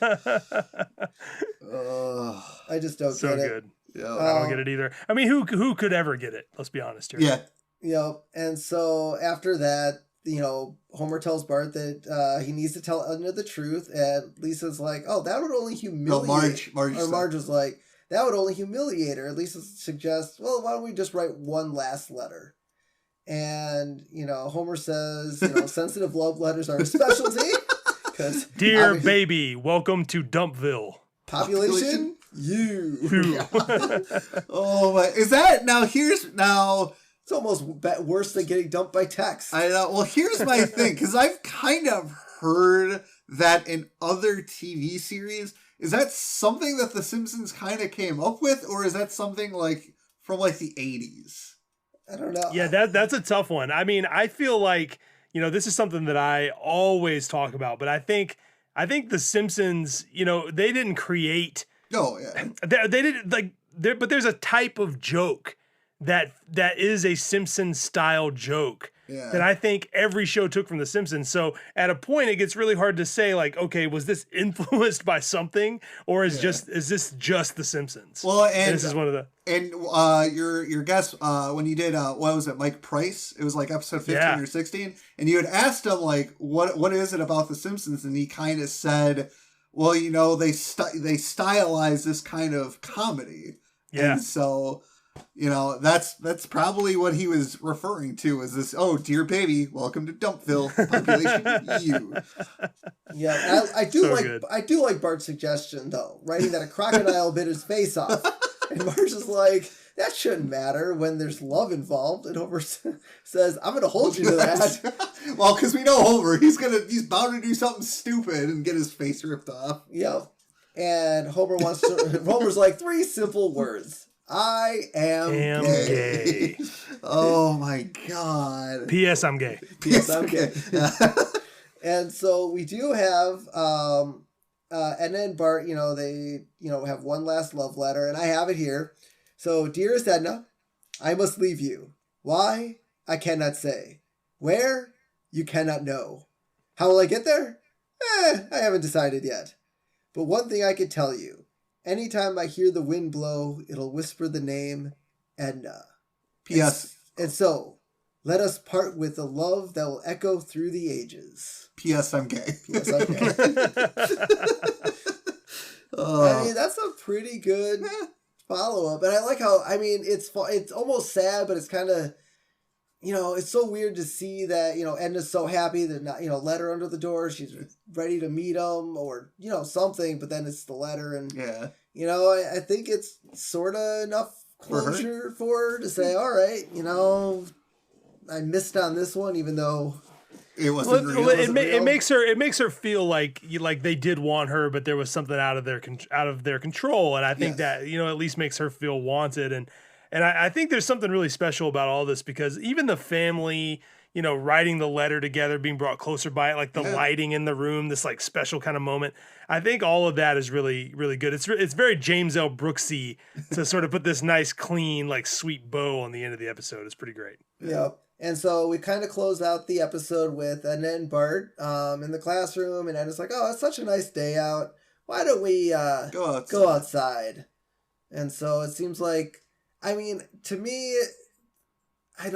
I just don't get it. So good. Yeah. I don't get it either. I mean, who could ever get it? Let's be honest here. Yeah. Yep. And so after that, you know, Homer tells Bart that he needs to tell Edna the truth, and Lisa's like, "Oh, that would only humiliate." Marge was like, "That would only humiliate her." Lisa suggests, "Well, why don't we just write one last letter?" And, you know, Homer says, you know, sensitive love letters are a specialty. Dear baby, welcome to Dumpville. Population? You. Oh, my. Is that, now, it's almost worse than getting dumped by text. I know. Well, here's my thing, because I've kind of heard that in other TV series. Is that something that The Simpsons kind of came up with, or is that something like from like the 80s? I don't know. Yeah, that's a tough one. I mean, I feel like, this is something that I always talk about, but I think the Simpsons, they didn't create. Oh yeah. They didn't like there, but there's a type of joke that is a Simpsons style joke that I think every show took from the Simpsons. So at a point, it gets really hard to say like, okay, was this influenced by something, or is this just the Simpsons? Well, and this is one of the your guest when you did what was it, Mike Price? It was like episode 15 or 16, and you had asked him like what is it about the Simpsons, and he kind of said, well, they stylize this kind of comedy, and so. That's probably what he was referring to as this, oh, dear baby, welcome to Dumpville, population you. Yeah, I do like Bart's suggestion, though, writing that a crocodile bit his face off. And Marge is like, that shouldn't matter when there's love involved. And Homer says, I'm going to hold you to that. Well, because we know Homer, he's bound to do something stupid and get his face ripped off. Yeah. And Homer's like, 3 simple words. I am gay. Oh my God. P.S. I'm gay. P.S. I'm gay. And so we do have Edna and Bart, they, have one last love letter, and I have it here. So, dearest Edna, I must leave you. Why? I cannot say. Where? You cannot know. How will I get there? I haven't decided yet. But one thing I can tell you. Anytime I hear the wind blow, it'll whisper the name Edna. P.S. And so, let us part with a love that will echo through the ages. P.S. I'm gay. P.S. I'm gay. I mean, that's a pretty good follow-up. And I like how, it's almost sad, but it's kind of, it's so weird to see that, Edna's so happy that, not, letter under the door. She's ready to meet him or, something, but then it's the letter. And, I think it's sort of enough closure for her to say, all right, I missed on this one, even though it wasn't real. It makes her feel like they did want her, but there was something out of their control. And I think that, at least makes her feel wanted. And I think there's something really special about all this because even the family, writing the letter together, being brought closer by it, like the lighting in the room, this like special kind of moment. I think all of that is really, really good. It's very James L. Brooksy to sort of put this nice, clean, like sweet bow on the end of the episode. It's pretty great. Yeah. And so we kind of close out the episode with Edna and Bart in the classroom, and Edna's like, oh, it's such a nice day out. Why don't we go outside? And so it seems like, to me, I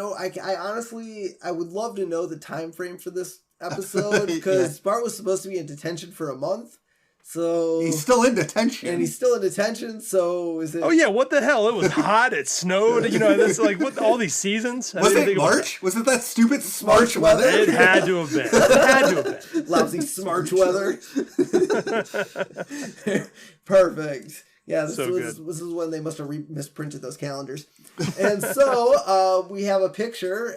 honestly, I would love to know the time frame for this episode because Bart was supposed to be in detention for a month. So he's still in detention. So is it? Oh yeah, what the hell? It was hot. It snowed. That's like what all these seasons. Was it March? Was it that stupid Smarch weather? It had to have been. Lousy Smarch weather. Perfect. Yeah, this is when they must have misprinted those calendars. And so we have a picture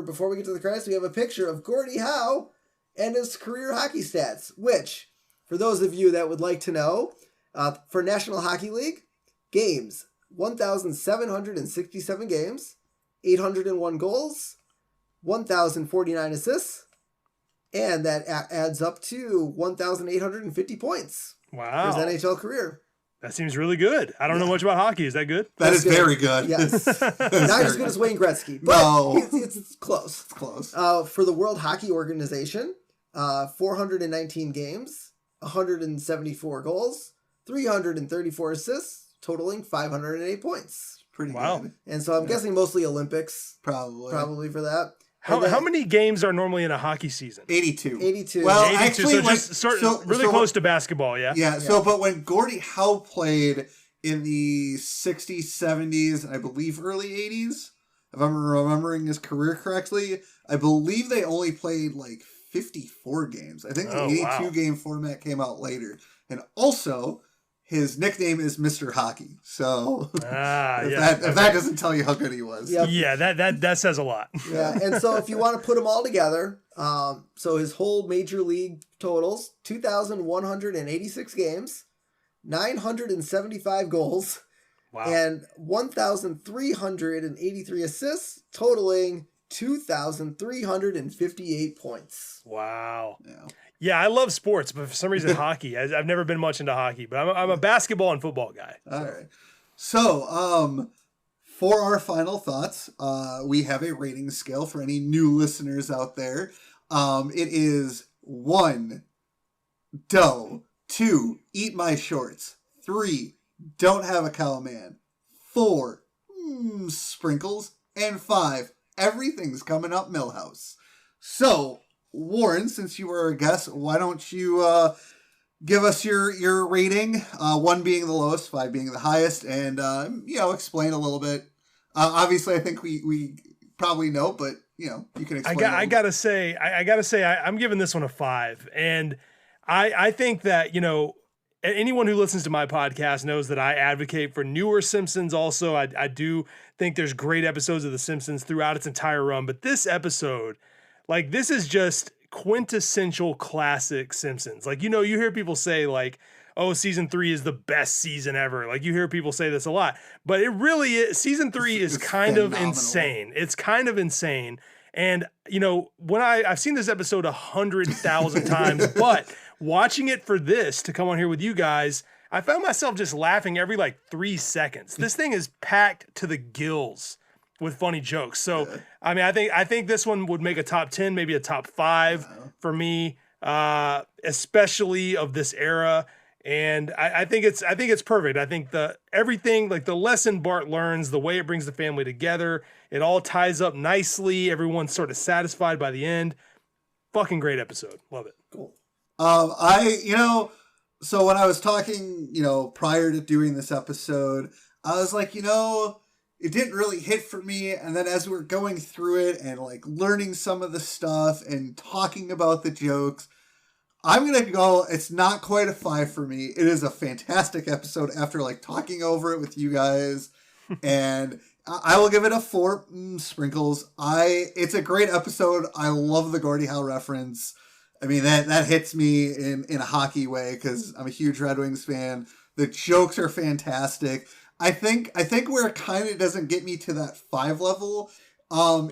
before we get to the credits, we have a picture of Gordie Howe and his career hockey stats, which, for those of you that would like to know, for National Hockey League, games, 1,767 games, 801 goals, 1,049 assists, and that adds up to 1,850 points. Wow. For his NHL career. That seems really good. I don't know much about hockey. Is that good? That's good. Very good. Yes. Not as good as Wayne Gretzky, but no. It's close. It's close. For the World Hockey Organization, 419 games, 174 goals, 334 assists, totaling 508 points. Pretty good. And so I'm guessing mostly Olympics. Probably for that. How many games are normally in a hockey season? 82. Well, 82. Actually, so just really close to basketball, yeah? Yeah, so but when Gordie Howe played in the 60s, 70s, and I believe early 80s, if I'm remembering his career correctly, I believe they only played like 54 games. I think the 82 game format came out later. And also, his nickname is Mr. Hockey. So if that doesn't tell you how good he was. Yep. Yeah, that says a lot. Yeah, and so if you want to put them all together, so his whole major league totals, 2,186 games, 975 goals, Wow. And 1,383 assists, totaling 2,358 points. Wow. Yeah. Yeah, I love sports, but for some reason, hockey. I've never been much into hockey, but I'm a basketball and football guy. All right. So, for our final thoughts, we have a rating scale for any new listeners out there. It is 1, dough. 2, eat my shorts. 3, don't have a cow man. 4, sprinkles. And 5, everything's coming up Millhouse. So, Warren, since you were a guest, why don't you give us your rating? 1 being the lowest, 5 being the highest, and explain a little bit. Obviously, I think we probably know, but you can explain. I gotta say, I'm giving this one a 5, and I think that anyone who listens to my podcast knows that I advocate for newer Simpsons. Also, I do think there's great episodes of The Simpsons throughout its entire run, but this episode, like, this is just quintessential classic Simpsons. Like, you hear people say, like, oh, season 3 is the best season ever. Like, you hear people say this a lot, but it really is. Season 3 is kind of insane. It's kind of insane. And, when I've seen this episode 100,000 times, but watching it for this to come on here with you guys, I found myself just laughing every like 3 seconds. This thing is packed to the gills with funny jokes. So, I mean, I think this one would make a top 10, maybe a top 5 for me, especially of this era. And I think it's perfect. I think everything, like the lesson Bart learns, the way it brings the family together, it all ties up nicely. Everyone's sort of satisfied by the end. Fucking great episode. Love it. Cool. So when I was talking, prior to doing this episode, I was like, it didn't really hit for me. And then as we were going through it and like learning some of the stuff and talking about the jokes, I'm going to go, it's not quite a 5 for me. It is a fantastic episode after like talking over it with you guys. And I will give it a 4 sprinkles. It's a great episode. I love the Gordie Howe reference. I mean, that hits me in a hockey way because I'm a huge Red Wings fan. The jokes are fantastic. I think where it kind of doesn't get me to that 5 level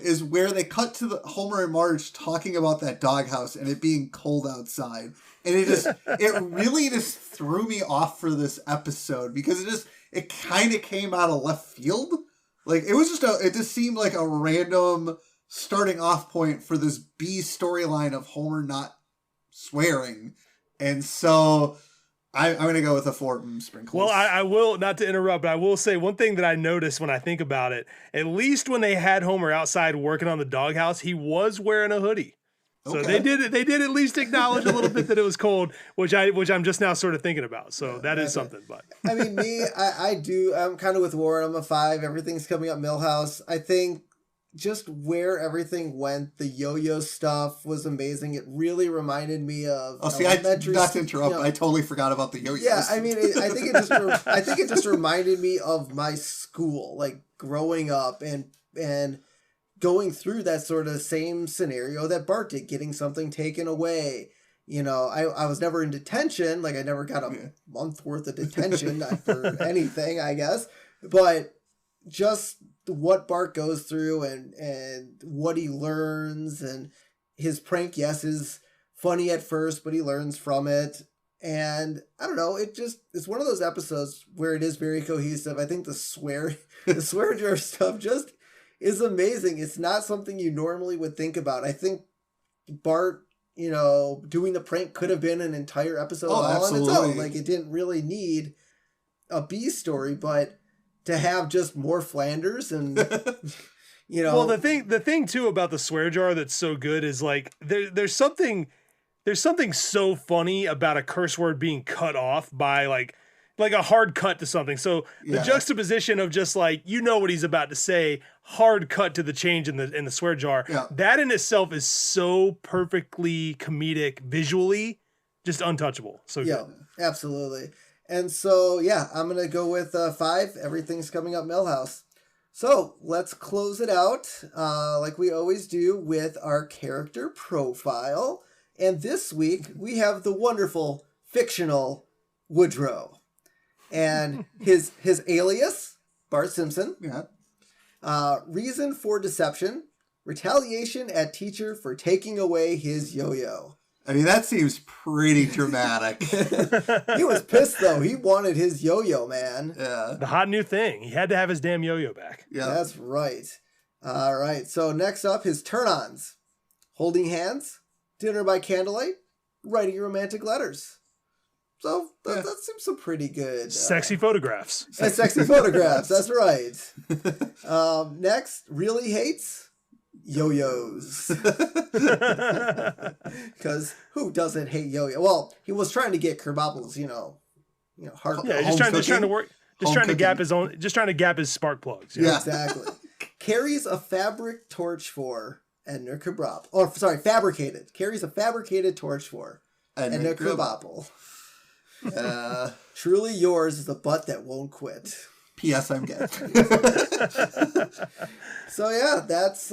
is where they cut to the Homer and Marge talking about that doghouse and it being cold outside. And it really just threw me off for this episode because it kind of came out of left field. Like it just seemed like a random starting off point for this B storyline of Homer not swearing. And so I'm going to go with a 4 sprinkles. Well, I will, not to interrupt, but I will say one thing that I noticed when I think about it, at least when they had Homer outside working on the doghouse, he was wearing a hoodie. So Okay. they did at least acknowledge a little bit that it was cold, which I'm just now sort of thinking about. So that is something. But I mean, I'm kind of with Warren. I'm a 5. Everything's coming up Millhouse. I think just where everything went, the yo-yo stuff was amazing. It really reminded me of not to interrupt, I totally forgot about the yo-yos. Yeah, I mean, I think it just reminded me of my school, like growing up and going through that sort of same scenario that Bart did, getting something taken away. I was never in detention, like I never got a month worth of detention for anything, I guess, but just what Bart goes through and what he learns, and his prank, yes, is funny at first, but he learns from it. And I don't know, it's one of those episodes where it is very cohesive. I think the swear jar stuff just is amazing. It's not something you normally would think about. I think Bart, doing the prank could have been an entire episode all absolutely. on its own. Like it didn't really need a B story, but to have just more Flanders and Well, the thing too about the swear jar that's so good is like there's something so funny about a curse word being cut off by like a hard cut to something. So the juxtaposition of just like, what he's about to say, hard cut to the change in the swear jar. Yeah. That in itself is so perfectly comedic visually, just untouchable. So yeah, good. Absolutely. And so, I'm going to go with 5. Everything's coming up Millhouse. So let's close it out like we always do with our character profile. And this week we have the wonderful fictional Woodrow. And his alias Bart Simpson. Yeah. Reason for deception. Retaliation at teacher for taking away his yo-yo. I mean, that seems pretty dramatic. He was pissed, though. He wanted his yo-yo, man. Yeah. The hot new thing. He had to have his damn yo-yo back. Yeah. That's right. All right. So next up, his turn-ons. Holding hands. Dinner by candlelight. Writing romantic letters. So that seems some pretty good. Sexy photographs. Sexy photographs. That's right. Next, really hates yo-yos. Because who doesn't hate yo-yo? Well, he was trying to get Kerbopple's, heart. Yeah, just trying to work. Just trying to gap his spark plugs. Yeah, exactly. Carries a fabric torch for Edna Krabappel. Oh, sorry, fabricated. Carries a fabricated torch for Edna Krabappel. Truly yours is the butt that won't quit. P.S. I'm gay. So yeah, that's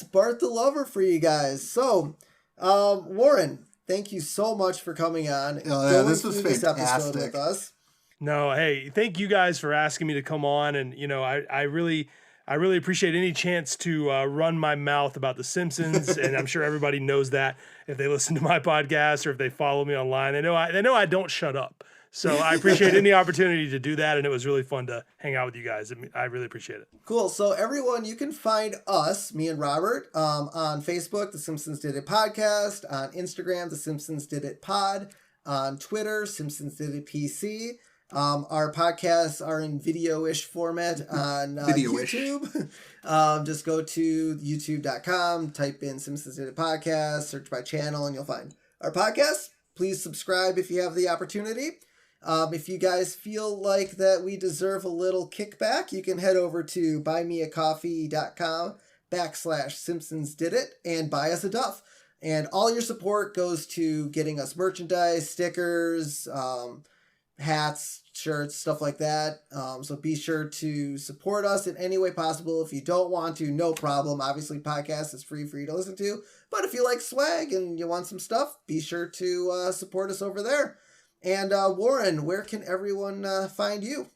Bart the Lover for you guys. So, Warren, thank you so much for coming on. This was fantastic. This episode with us. No, hey, thank you guys for asking me to come on, and I really appreciate any chance to run my mouth about The Simpsons, and I'm sure everybody knows that if they listen to my podcast or if they follow me online. They know I don't shut up. So I appreciate any opportunity to do that, and it was really fun to hang out with you guys. I really appreciate it. Cool. So everyone, you can find us, me and Robert, on Facebook, The Simpsons Did It Podcast, on Instagram, The Simpsons Did It Pod, on Twitter, Simpsons Did It PC. Our podcasts are in video-ish format on YouTube. Just go to youtube.com, type in Simpsons Did It Podcast, search by channel, and you'll find our podcast. Please subscribe if you have the opportunity. If you guys feel like that we deserve a little kickback, you can head over to buymeacoffee.com/SimpsonsDidIt and buy us a Duff. And all your support goes to getting us merchandise, stickers, hats, shirts, stuff like that. So be sure to support us in any way possible. If you don't want to, no problem. Obviously, podcast is free for you to listen to. But if you like swag and you want some stuff, be sure to support us over there. And Warren, where can everyone find you?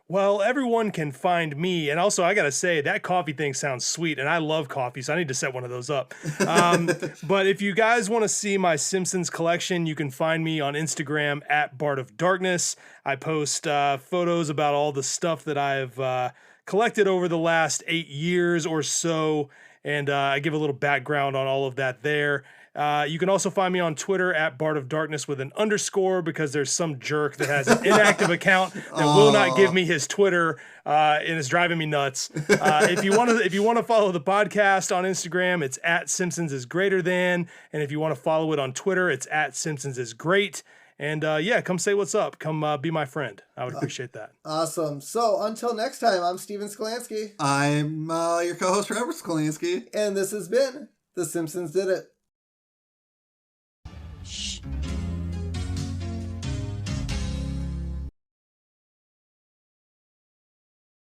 Well, everyone can find me. And also, I got to say, that coffee thing sounds sweet. And I love coffee, so I need to set one of those up. But if you guys want to see my Simpsons collection, you can find me on Instagram at Bart of Darkness. I post photos about all the stuff that I've collected over the last 8 years or so. And I give a little background on all of that there. You can also find me on Twitter at Bart of Darkness with an underscore because there's some jerk that has an inactive account that will not give me his Twitter and is driving me nuts. If you want to follow the podcast on Instagram, it's at Simpsons is greater than, and if you want to follow it on Twitter, it's at Simpsons is great. And come say what's up. Come be my friend. I would appreciate that. Awesome. So until next time, I'm Steven Skolansky. I'm your co-host, Robert Skolansky. And this has been The Simpsons Did It.